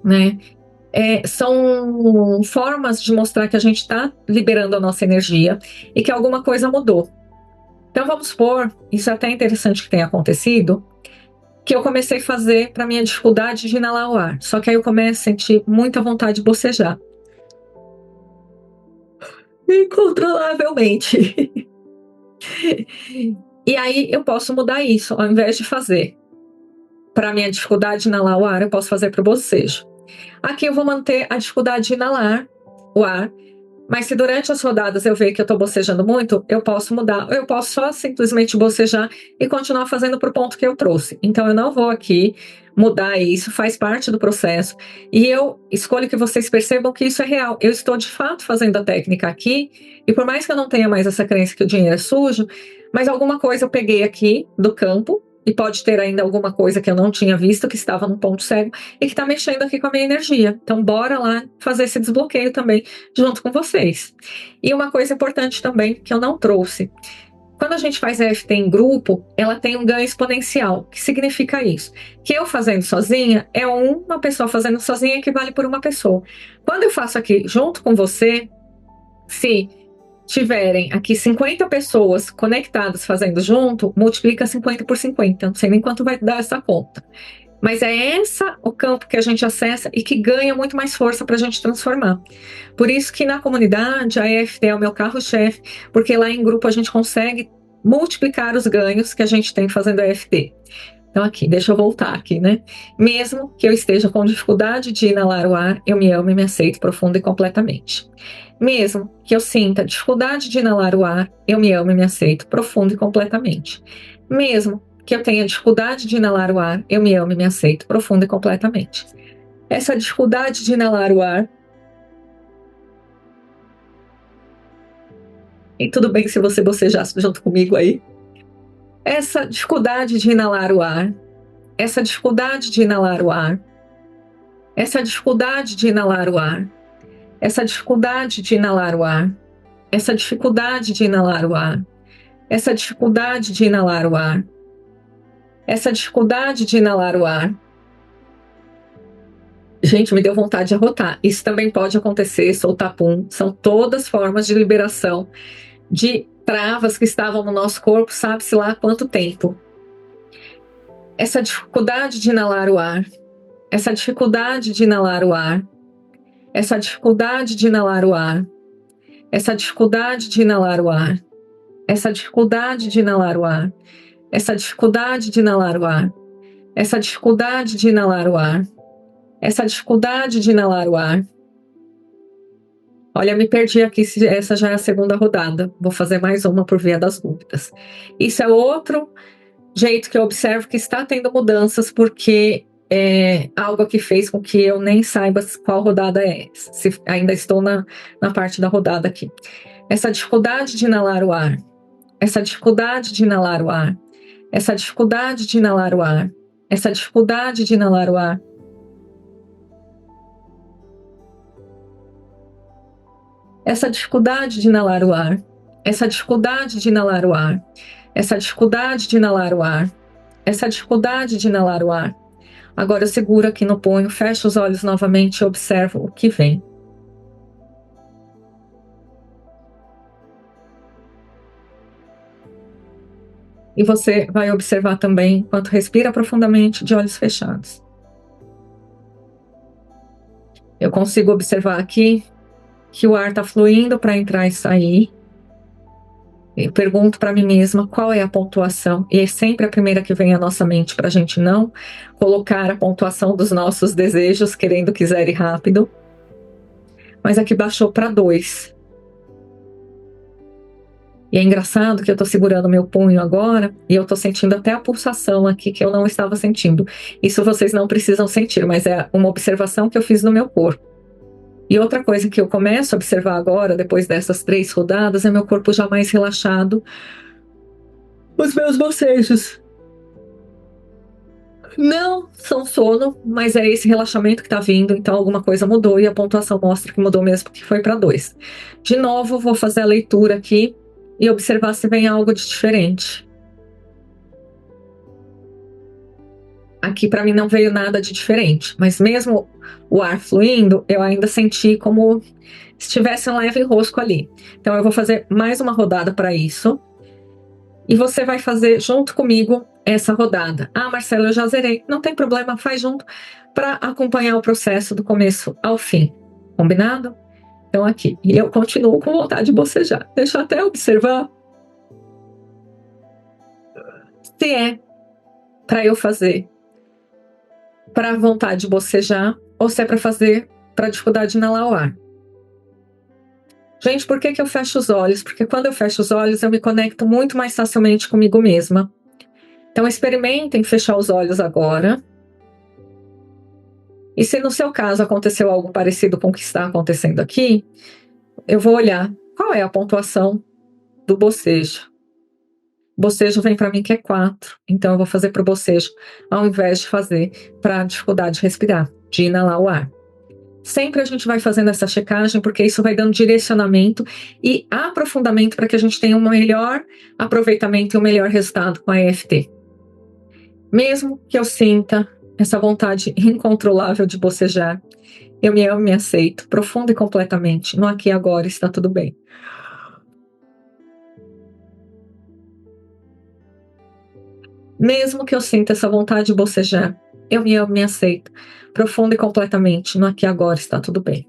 né? São formas de mostrar que a gente está liberando a nossa energia e que alguma coisa mudou. Então vamos supor, isso é até interessante que tenha acontecido, que eu comecei a fazer para minha dificuldade de inalar o ar. Só que aí eu começo a sentir muita vontade de bocejar. Incontrolavelmente. E aí eu posso mudar isso, ao invés de fazer para minha dificuldade de inalar o ar, eu posso fazer para o bocejo. Aqui eu vou manter a dificuldade de inalar o ar, mas se durante as rodadas eu ver que eu estou bocejando muito, eu posso mudar, ou eu posso só simplesmente bocejar e continuar fazendo para o ponto que eu trouxe. Então eu não vou aqui mudar isso, faz parte do processo. E eu escolho que vocês percebam que isso é real. Eu estou de fato fazendo a técnica aqui, e por mais que eu não tenha mais essa crença que o dinheiro é sujo, mas alguma coisa eu peguei aqui do campo, e pode ter ainda alguma coisa que eu não tinha visto, que estava no ponto cego, e que está mexendo aqui com a minha energia. Então, bora lá fazer esse desbloqueio também, junto com vocês. E uma coisa importante também, que eu não trouxe. Quando a gente faz EFT em grupo, ela tem um ganho exponencial. O que significa isso? Que eu fazendo sozinha, é uma pessoa fazendo sozinha que vale por uma pessoa. Quando eu faço aqui junto com você, se tiverem aqui 50 pessoas conectadas fazendo junto, multiplica 50 por 50. Não sei nem quanto vai dar essa conta. Mas é essa o campo que a gente acessa e que ganha muito mais força para a gente transformar. Por isso que na comunidade a EFT é o meu carro-chefe, porque lá em grupo a gente consegue multiplicar os ganhos que a gente tem fazendo EFT. Então aqui, deixa eu voltar aqui, né? Mesmo que eu esteja com dificuldade de inalar o ar, eu me amo e me aceito profundo e completamente. Mesmo que eu sinta dificuldade de inalar o ar, eu me amo e me aceito profundo e completamente. Mesmo que eu tenha dificuldade de inalar o ar, eu me amo e me aceito profundo e completamente. Essa dificuldade de inalar o ar, e tudo bem se você bocejasse junto comigo aí. Essa dificuldade de inalar o ar, essa dificuldade de inalar o ar, essa dificuldade de inalar o ar, essa dificuldade de inalar o ar, essa dificuldade de inalar o ar, essa dificuldade de inalar o ar, essa dificuldade de inalar o ar. Gente, me deu vontade de arrotar. Isso também pode acontecer, soltar pum. São todas formas de liberação de travas que estavam no nosso corpo, sabe-se lá há quanto tempo. essa dificuldade de inalar o ar, essa dificuldade de inalar o ar, essa dificuldade de inalar o ar, essa dificuldade de inalar o ar, essa dificuldade de inalar o ar, essa dificuldade de inalar o ar, essa dificuldade de inalar o ar, essa dificuldade de inalar o ar. Olha, me perdi aqui, essa já é a segunda rodada. Vou fazer mais uma por via das dúvidas. Isso é outro jeito que eu observo que está tendo mudanças, porque é algo que fez com que eu nem saiba qual rodada é essa, se ainda estou na parte da rodada aqui. Essa dificuldade de inalar o ar, essa dificuldade de inalar o ar, essa dificuldade de inalar o ar, essa dificuldade de inalar o ar. Essa dificuldade de inalar o ar, essa dificuldade de inalar o ar, essa dificuldade de inalar o ar, essa dificuldade de inalar o ar. Agora eu seguro aqui no punho, fecho os olhos novamente e observo o que vem. E você vai observar também enquanto respira profundamente de olhos fechados. Eu consigo observar aqui que o ar está fluindo para entrar e sair. Eu pergunto para mim mesma qual é a pontuação, e é sempre a primeira que vem à nossa mente, para a gente não colocar a pontuação dos nossos desejos, querendo que zere rápido. Mas aqui baixou para 2. E é engraçado que eu estou segurando meu punho agora e eu estou sentindo até a pulsação aqui que eu não estava sentindo. Isso vocês não precisam sentir, mas é uma observação que eu fiz no meu corpo. E outra coisa que eu começo a observar agora, depois dessas 3 rodadas, é meu corpo já mais relaxado. Os meus bocejos não são sono, mas é esse relaxamento que está vindo, então alguma coisa mudou e a pontuação mostra que mudou mesmo, porque foi para 2. De novo, vou fazer a leitura aqui e observar se vem algo de diferente. Aqui para mim não veio nada de diferente, mas mesmo o ar fluindo, eu ainda senti como se tivesse um leve enrosco ali. Então eu vou fazer mais uma rodada para isso. E você vai fazer junto comigo essa rodada. Ah, Marcelo, eu já zerei. Não tem problema, faz junto para acompanhar o processo do começo ao fim. Combinado? Então aqui. E eu continuo com vontade de bocejar. Deixa eu até observar se é para eu fazer para vontade de bocejar ou se é para fazer para dificuldade de inalar o ar. Gente, por que eu fecho os olhos? Porque quando eu fecho os olhos, eu me conecto muito mais facilmente comigo mesma. Então, experimentem fechar os olhos agora. E se no seu caso aconteceu algo parecido com o que está acontecendo aqui, eu vou olhar qual é a pontuação do bocejo. O bocejo vem para mim que é 4, então eu vou fazer para o bocejo, ao invés de fazer para a dificuldade de respirar, de inalar o ar. Sempre a gente vai fazendo essa checagem, porque isso vai dando direcionamento e aprofundamento para que a gente tenha um melhor aproveitamento e um melhor resultado com a EFT. Mesmo que eu sinta essa vontade incontrolável de bocejar, eu me amo e me aceito, profundo e completamente. No aqui e agora está tudo bem. Mesmo que eu sinta essa vontade de bocejar, eu me amo e me aceito, profundo e completamente. No aqui e agora está tudo bem.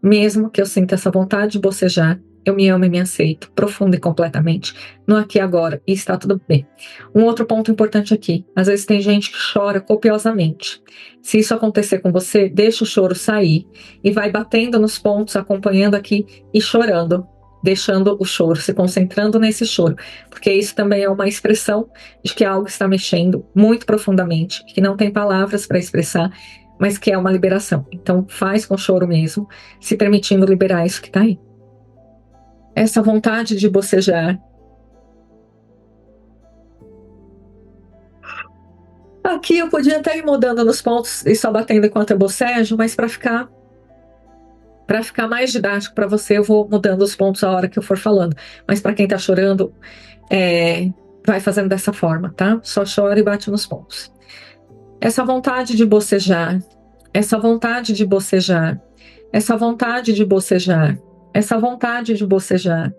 Mesmo que eu sinta essa vontade de bocejar, eu me amo e me aceito, profundo e completamente, no aqui e agora, e está tudo bem. Um outro ponto importante aqui, às vezes tem gente que chora copiosamente. Se isso acontecer com você, deixa o choro sair e vai batendo nos pontos, acompanhando aqui e chorando, deixando o choro, se concentrando nesse choro, porque isso também é uma expressão de que algo está mexendo muito profundamente, que não tem palavras para expressar, mas que é uma liberação. Então faz com choro mesmo, se permitindo liberar isso que está aí. Essa vontade de bocejar. Aqui eu podia até ir mudando nos pontos e só batendo enquanto eu bocejo, mas para ficar mais didático para você, eu vou mudando os pontos a hora que eu for falando. Mas para quem está chorando, vai fazendo dessa forma, tá? Só chora e bate nos pontos. Essa vontade de bocejar, essa vontade de bocejar, essa vontade de bocejar, essa vontade de bocejar,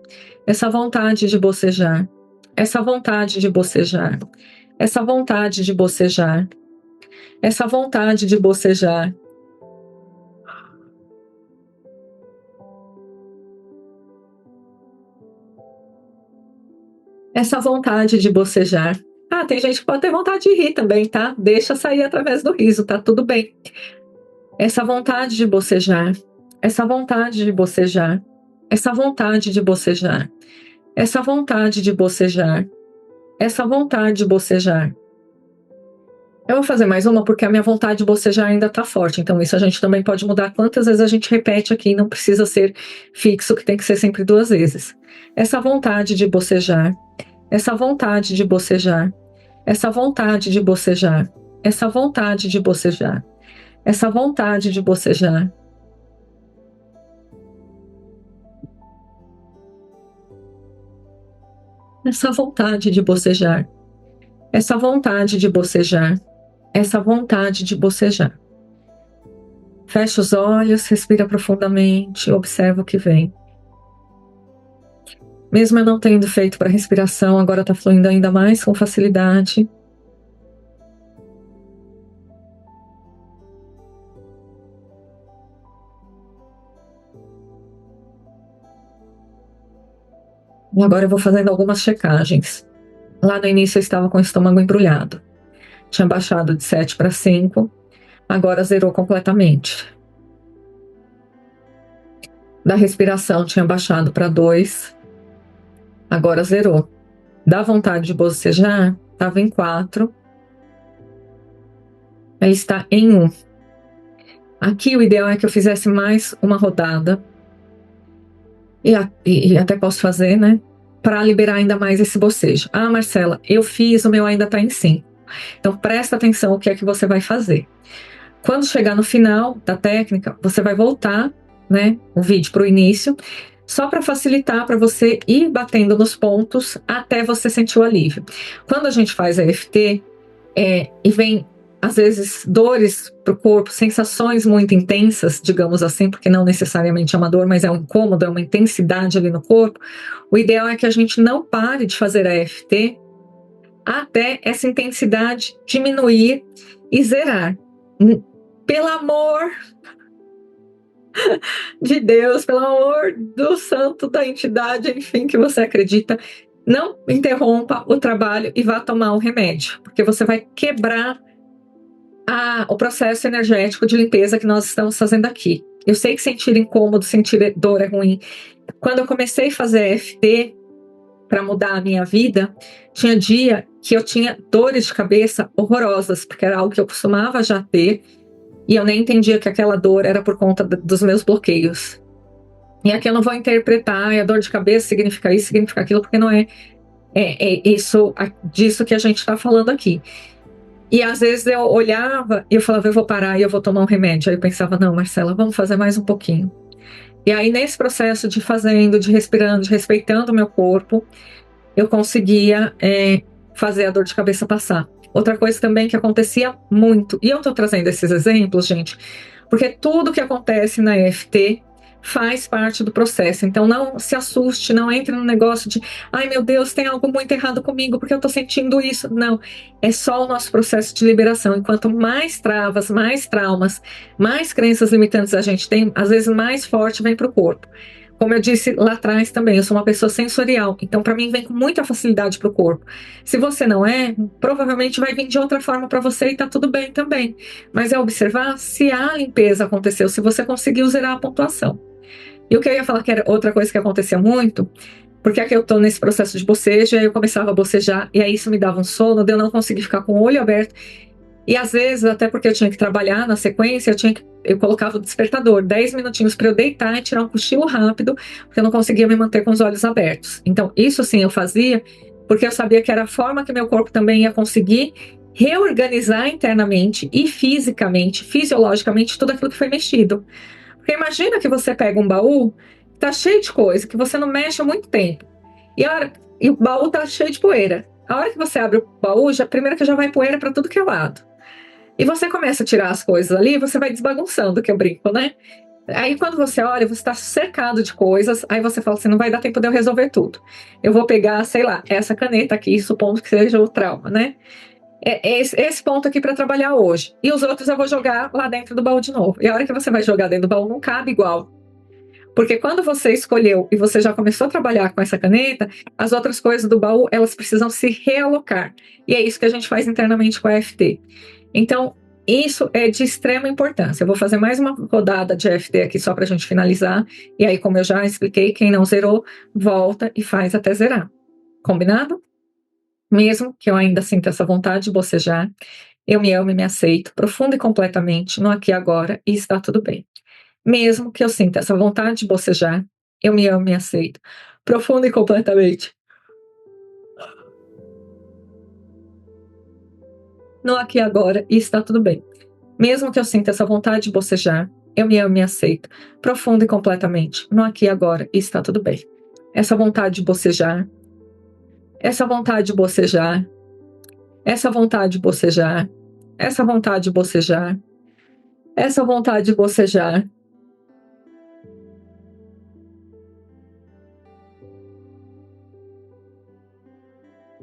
essa vontade de bocejar, essa vontade de bocejar, essa vontade de bocejar, essa vontade de bocejar. Essa vontade de bocejar. Ah, tem gente que pode ter vontade de rir também, tá? Deixa sair através do riso, tá tudo bem. Essa vontade de bocejar, essa vontade de bocejar, essa vontade de bocejar, essa vontade de bocejar, essa vontade de bocejar. Eu vou fazer mais uma porque a minha vontade de bocejar ainda tá forte, então isso a gente também pode mudar quantas vezes a gente repete aqui, não precisa ser fixo, que tem que ser sempre 2 vezes. Essa vontade de bocejar, essa vontade de bocejar, essa vontade de bocejar, essa vontade de bocejar, essa vontade de bocejar. Essa vontade de bocejar, essa vontade de bocejar, essa vontade de bocejar. Fecha os olhos, respira profundamente, observa o que vem. Mesmo eu não tendo feito para a respiração, agora está fluindo ainda mais com facilidade. E agora eu vou fazendo algumas checagens. Lá no início eu estava com o estômago embrulhado. Tinha baixado de 7 para 5, agora zerou completamente. Da respiração tinha baixado para 2, agora zerou. Da vontade de bocejar, estava em 4, ela está em 1. Aqui o ideal é que eu fizesse mais uma rodada, e até posso fazer, né? Para liberar ainda mais esse bocejo. Ah, Marcela, eu fiz, o meu ainda está em 5. Então presta atenção o que é que você vai fazer. Quando chegar no final da técnica, você vai voltar, né, o vídeo para o início, só para facilitar para você ir batendo nos pontos até você sentir o alívio. Quando a gente faz a EFT, e vem às vezes dores para o corpo, sensações muito intensas, digamos assim, porque não necessariamente é uma dor, mas é um incômodo, é uma intensidade ali no corpo. O ideal é que a gente não pare de fazer a EFT até essa intensidade diminuir e zerar. Pelo amor de Deus, pelo amor do santo, da entidade, enfim, que você acredita, não interrompa o trabalho e vá tomar um remédio, porque você vai quebrar o processo energético de limpeza que nós estamos fazendo aqui. Eu sei que sentir incômodo, sentir dor é ruim. Quando eu comecei a fazer EFT para mudar a minha vida, tinha dia que eu tinha dores de cabeça horrorosas, porque era algo que eu costumava já ter, e eu nem entendia que aquela dor era por conta dos meus bloqueios. E aqui eu não vou interpretar, a dor de cabeça significa isso, significa aquilo, porque não é isso disso que a gente está falando aqui. E às vezes eu olhava e eu falava, eu vou parar e eu vou tomar um remédio. Aí eu pensava, não, Marcela, vamos fazer mais um pouquinho. E aí nesse processo de fazendo, de respirando, de respeitando o meu corpo, eu conseguia fazer a dor de cabeça passar. Outra coisa também que acontecia muito, e eu estou trazendo esses exemplos, gente, porque tudo que acontece na EFT faz parte do processo. Então não se assuste, não entre no negócio de, ai meu Deus, tem algo muito errado comigo, porque eu estou sentindo isso. Não, é só o nosso processo de liberação. Enquanto mais travas, mais traumas, mais crenças limitantes a gente tem, às vezes mais forte vem para o corpo. Como eu disse lá atrás também, eu sou uma pessoa sensorial, então para mim vem com muita facilidade para o corpo. Se você não é, provavelmente vai vir de outra forma para você e tá tudo bem também. Mas é observar se a limpeza aconteceu, se você conseguiu zerar a pontuação. E o que eu ia falar que era outra coisa que acontecia muito, porque aqui eu tô nesse processo de bocejo, e aí eu começava a bocejar, e aí isso me dava um sono, eu não conseguia ficar com o olho aberto. E às vezes, até porque eu tinha que trabalhar na sequência, eu colocava o despertador, 10 minutinhos para eu deitar e tirar um cochilo rápido, porque eu não conseguia me manter com os olhos abertos. Então, isso sim eu fazia, porque eu sabia que era a forma que meu corpo também ia conseguir reorganizar internamente e fisicamente, fisiologicamente, tudo aquilo que foi mexido. Porque imagina que você pega um baú, tá cheio de coisa, que você não mexe há muito tempo, e o baú tá cheio de poeira. A hora que você abre o baú, primeiro que já vai poeira para tudo que é lado. E você começa a tirar as coisas ali, você vai desbagunçando, que eu brinco, né? Aí quando você olha, você está cercado de coisas, aí você fala assim, não vai dar tempo de eu resolver tudo. Eu vou pegar, sei lá, essa caneta aqui, supondo que seja o trauma, né? É esse ponto aqui para trabalhar hoje. E os outros eu vou jogar lá dentro do baú de novo. E a hora que você vai jogar dentro do baú, não cabe igual. Porque quando você escolheu e você já começou a trabalhar com essa caneta, as outras coisas do baú, elas precisam se realocar. E é isso que a gente faz internamente com a EFT. Então, isso é de extrema importância. Eu vou fazer mais uma rodada de EFT aqui só para a gente finalizar. E aí, como eu já expliquei, quem não zerou, volta e faz até zerar. Combinado? Mesmo que eu ainda sinta essa vontade de bocejar, eu me amo e me aceito profunda e completamente no aqui e agora e está tudo bem. Mesmo que eu sinta essa vontade de bocejar, eu me amo e me aceito profunda e completamente no aqui e agora e está tudo bem. Mesmo que eu sinta essa vontade de bocejar, eu me amo e me aceito profunda e completamente no aqui e agora e está tudo bem. Essa vontade de bocejar, essa vontade de bocejar, essa vontade de bocejar, essa vontade de bocejar, essa vontade de bocejar,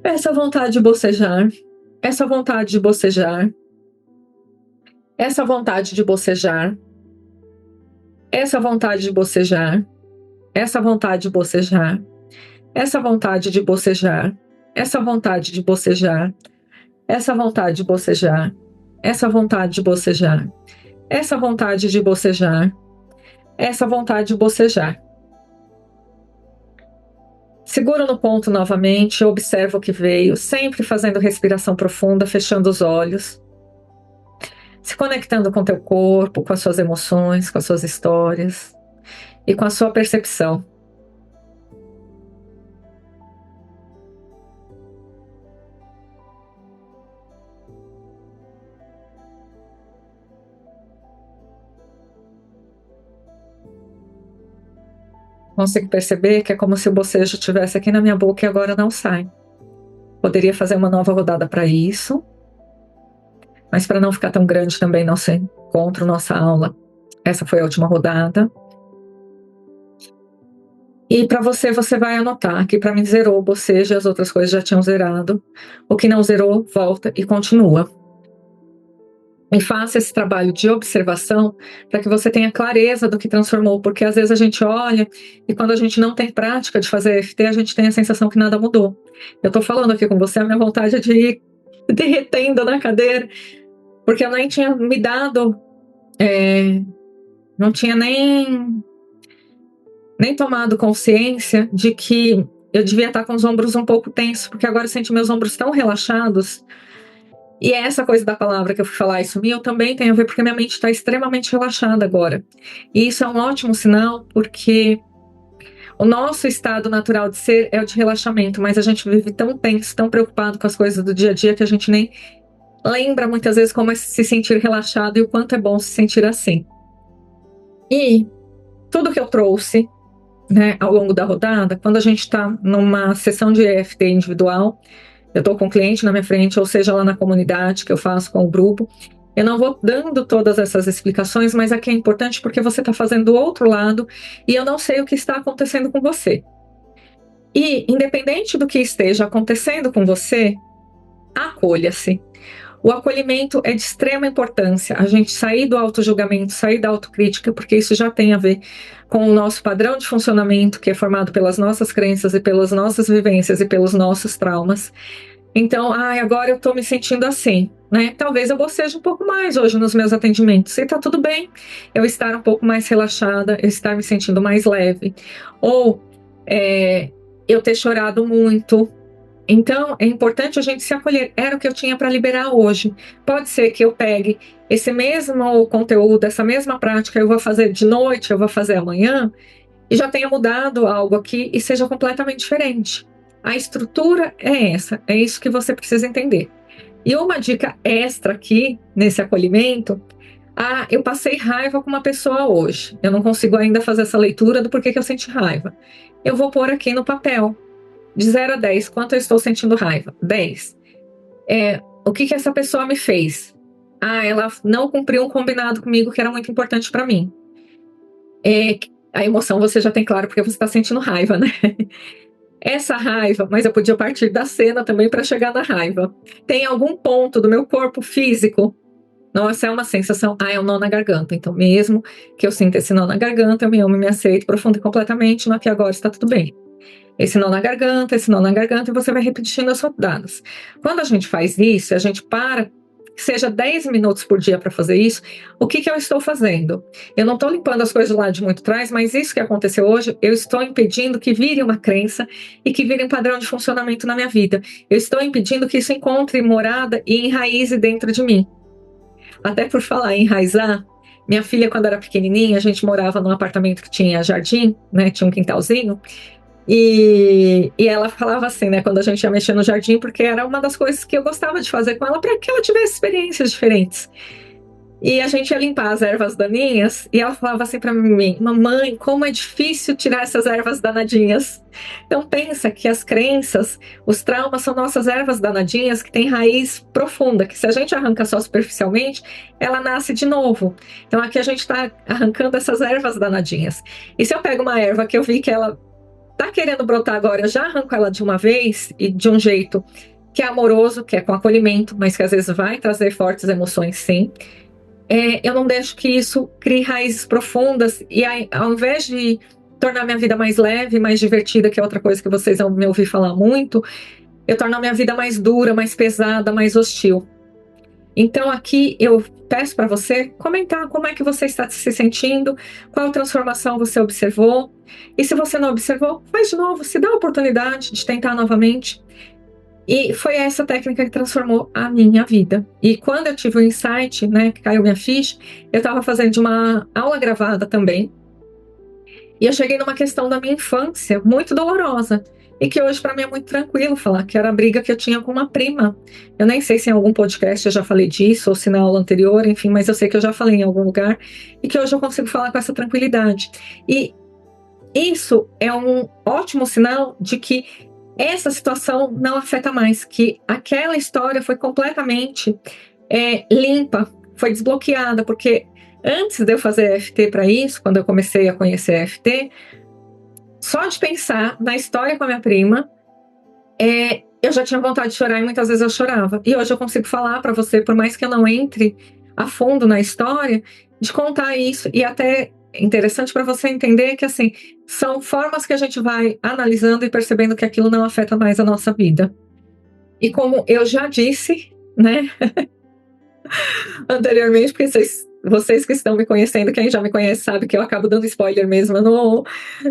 essa vontade de bocejar, essa vontade de bocejar, essa vontade de bocejar, essa vontade de bocejar, essa vontade de bocejar, essa vontade de bocejar, essa vontade de bocejar, essa vontade de bocejar, essa vontade de bocejar, essa vontade de bocejar, essa vontade de bocejar. Segura no ponto novamente, observa o que veio, sempre fazendo respiração profunda, fechando os olhos, se conectando com teu corpo, com as suas emoções, com as suas histórias e com a sua percepção. Consigo perceber que é como se o bocejo estivesse aqui na minha boca e agora não sai. Poderia fazer uma nova rodada para isso, mas para não ficar tão grande também nosso encontro, nossa aula. Essa foi a última rodada. E para você, você vai anotar que para mim zerou o bocejo e as outras coisas já tinham zerado. O que não zerou, volta e continua. E faça esse trabalho de observação para que você tenha clareza do que transformou, porque às vezes a gente olha e quando a gente não tem prática de fazer EFT, a gente tem a sensação que nada mudou. Eu estou falando aqui com você, a minha vontade é de ir derretendo na cadeira, porque eu nem tinha me dado, não tinha nem tomado consciência de que eu devia estar com os ombros um pouco tensos, porque agora eu sinto meus ombros tão relaxados. E é essa coisa da palavra que eu fui falar e sumir, eu também tenho a ver porque minha mente está extremamente relaxada agora. E isso é um ótimo sinal, porque o nosso estado natural de ser é o de relaxamento, mas a gente vive tão tenso, tão preocupado com as coisas do dia a dia que a gente nem lembra muitas vezes como é se sentir relaxado e o quanto é bom se sentir assim. E tudo que eu trouxe, né, ao longo da rodada, quando a gente está numa sessão de EFT individual, eu estou com o cliente na minha frente, ou seja, lá na comunidade que eu faço com o grupo, eu não vou dando todas essas explicações, mas aqui é importante porque você está fazendo do outro lado e eu não sei o que está acontecendo com você. E, independente do que esteja acontecendo com você, acolha-se. O acolhimento é de extrema importância, a gente sair do autojulgamento, sair da autocrítica, porque isso já tem a ver com o nosso padrão de funcionamento, que é formado pelas nossas crenças e pelas nossas vivências e pelos nossos traumas. Então, agora eu tô me sentindo assim, né? Talvez eu boceje um pouco mais hoje nos meus atendimentos. E tá tudo bem eu estar um pouco mais relaxada, eu estar me sentindo mais leve. Ou eu ter chorado muito. Então, é importante a gente se acolher. Era o que eu tinha para liberar hoje. Pode ser que eu pegue esse mesmo conteúdo, essa mesma prática, eu vou fazer de noite, eu vou fazer amanhã, e já tenha mudado algo aqui e seja completamente diferente. A estrutura é essa, é isso que você precisa entender. E uma dica extra aqui, nesse acolhimento, eu passei raiva com uma pessoa hoje. Eu não consigo ainda fazer essa leitura do porquê que eu senti raiva. Eu vou pôr aqui no papel, de 0 a 10, quanto eu estou sentindo raiva? 10. O que essa pessoa me fez? Ela não cumpriu um combinado comigo que era muito importante para mim. A emoção você já tem claro porque você está sentindo raiva, né? Essa raiva, mas eu podia partir da cena também para chegar na raiva. Tem algum ponto do meu corpo físico? Nossa, é uma sensação, é um nó na garganta. Então, mesmo que eu sinta esse nó na garganta, eu me amo e me aceito profunda e completamente, no aqui e agora está tudo bem. Esse nó na garganta, esse nó na garganta, e você vai repetindo as rodadas. Quando a gente faz isso, a gente para, que seja 10 minutos por dia para fazer isso, o que eu estou fazendo? Eu não estou limpando as coisas lá de muito trás, mas isso que aconteceu hoje, eu estou impedindo que vire uma crença e que vire um padrão de funcionamento na minha vida. Eu estou impedindo que isso encontre morada e enraize dentro de mim. Até por falar em enraizar, minha filha, quando era pequenininha, a gente morava num apartamento que tinha jardim, né? Tinha um quintalzinho. E ela falava assim, né, quando a gente ia mexer no jardim, porque era uma das coisas que eu gostava de fazer com ela para que ela tivesse experiências diferentes. E a gente ia limpar as ervas daninhas e ela falava assim para mim: mamãe, como é difícil tirar essas ervas danadinhas. Então pensa que as crenças, os traumas são nossas ervas danadinhas que têm raiz profunda, que se a gente arranca só superficialmente, ela nasce de novo. Então aqui a gente está arrancando essas ervas danadinhas. E se eu pego uma erva que eu vi que ela tá querendo brotar agora, eu já arranco ela de uma vez e de um jeito que é amoroso, que é com acolhimento, mas que às vezes vai trazer fortes emoções, sim. Eu não deixo que isso crie raízes profundas e ao invés de tornar minha vida mais leve, mais divertida, que é outra coisa que vocês vão me ouvir falar muito, eu torno a minha vida mais dura, mais pesada, mais hostil. Então aqui eu peço para você comentar como é que você está se sentindo, qual transformação você observou. E se você não observou, faz de novo, se dá a oportunidade de tentar novamente. E foi essa técnica que transformou a minha vida. E quando eu tive o insight, né, que caiu minha ficha, eu estava fazendo uma aula gravada também. E eu cheguei numa questão da minha infância muito dolorosa. E que hoje para mim é muito tranquilo falar, que era a briga que eu tinha com uma prima. Eu nem sei se em algum podcast eu já falei disso, ou se na aula anterior, enfim, mas eu sei que eu já falei em algum lugar, e que hoje eu consigo falar com essa tranquilidade. E isso é um ótimo sinal de que essa situação não afeta mais, que aquela história foi completamente limpa, foi desbloqueada, porque antes de eu fazer EFT para isso, quando eu comecei a conhecer EFT, só de pensar na história com a minha prima, eu já tinha vontade de chorar e muitas vezes eu chorava. E hoje eu consigo falar para você, por mais que eu não entre a fundo na história, de contar isso. E até é interessante para você entender que, assim, são formas que a gente vai analisando e percebendo que aquilo não afeta mais a nossa vida. E como eu já disse, né, anteriormente, porque vocês que estão me conhecendo, quem já me conhece sabe que eu acabo dando spoiler mesmo, eu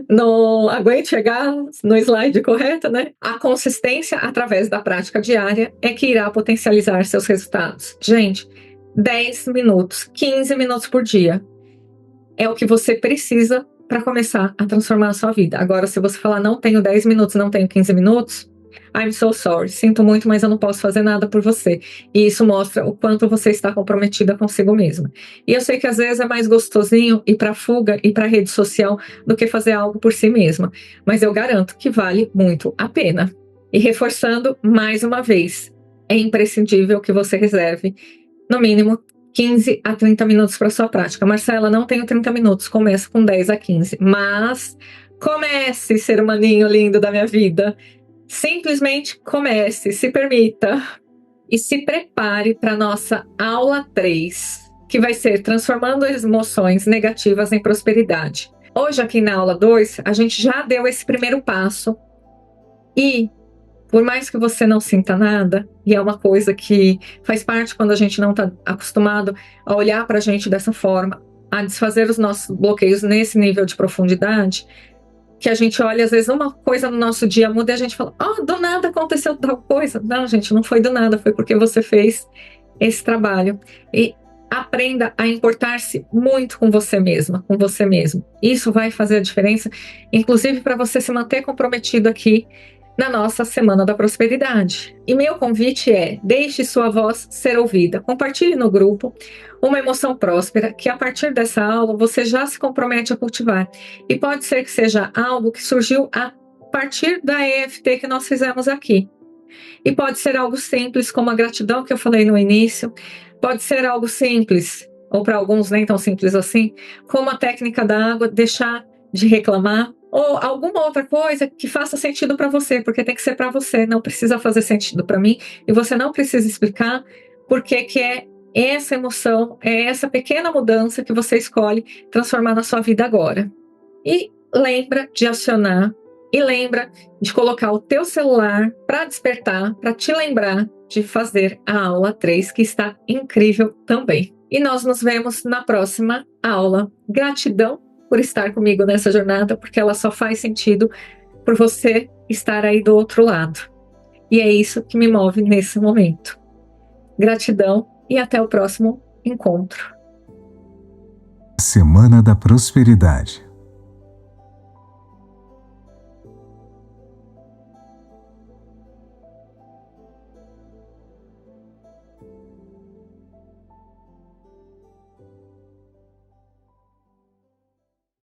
não aguento chegar no slide correto, né? A consistência através da prática diária é que irá potencializar seus resultados. Gente, 10 minutos, 15 minutos por dia é o que você precisa para começar a transformar a sua vida. Agora, se você falar, não tenho 10 minutos, não tenho 15 minutos, I'm so sorry, sinto muito, mas eu não posso fazer nada por você. E isso mostra o quanto você está comprometida consigo mesma. E eu sei que às vezes é mais gostosinho ir para fuga e para rede social do que fazer algo por si mesma, mas eu garanto que vale muito a pena. E reforçando mais uma vez, é imprescindível que você reserve no mínimo 15 a 30 minutos para sua prática. Marcela, não tenho 30 minutos, começa com 10 a 15, mas comece, ser humaninho lindo da minha vida. Simplesmente comece, se permita e se prepare para a nossa aula 3, que vai ser transformando as emoções negativas em prosperidade. Hoje aqui na aula 2, a gente já deu esse primeiro passo e por mais que você não sinta nada, e é uma coisa que faz parte quando a gente não está acostumado a olhar para a gente dessa forma, a desfazer os nossos bloqueios nesse nível de profundidade, que a gente olha, às vezes, uma coisa no nosso dia muda e a gente fala, do nada aconteceu tal coisa. Não, gente, não foi do nada, foi porque você fez esse trabalho. E aprenda a importar-se muito com você mesma, com você mesmo. Isso vai fazer a diferença, inclusive para você se manter comprometido aqui na nossa Semana da Prosperidade. E meu convite é: deixe sua voz ser ouvida. Compartilhe no grupo uma emoção próspera que a partir dessa aula você já se compromete a cultivar. E pode ser que seja algo que surgiu a partir da EFT que nós fizemos aqui. E pode ser algo simples como a gratidão que eu falei no início. Pode ser algo simples. ou para alguns nem tão simples assim, como a técnica da água, deixar de reclamar, ou alguma outra coisa que faça sentido para você, porque tem que ser para você, não precisa fazer sentido para mim, e você não precisa explicar por que é essa emoção, é essa pequena mudança que você escolhe transformar na sua vida agora. E lembra de acionar, e lembra de colocar o teu celular para despertar, para te lembrar de fazer a aula 3, que está incrível também. E nós nos vemos na próxima aula. Gratidão por estar comigo nessa jornada, porque ela só faz sentido por você estar aí do outro lado. E é isso que me move nesse momento. Gratidão e até o próximo encontro.
Semana da Prosperidade.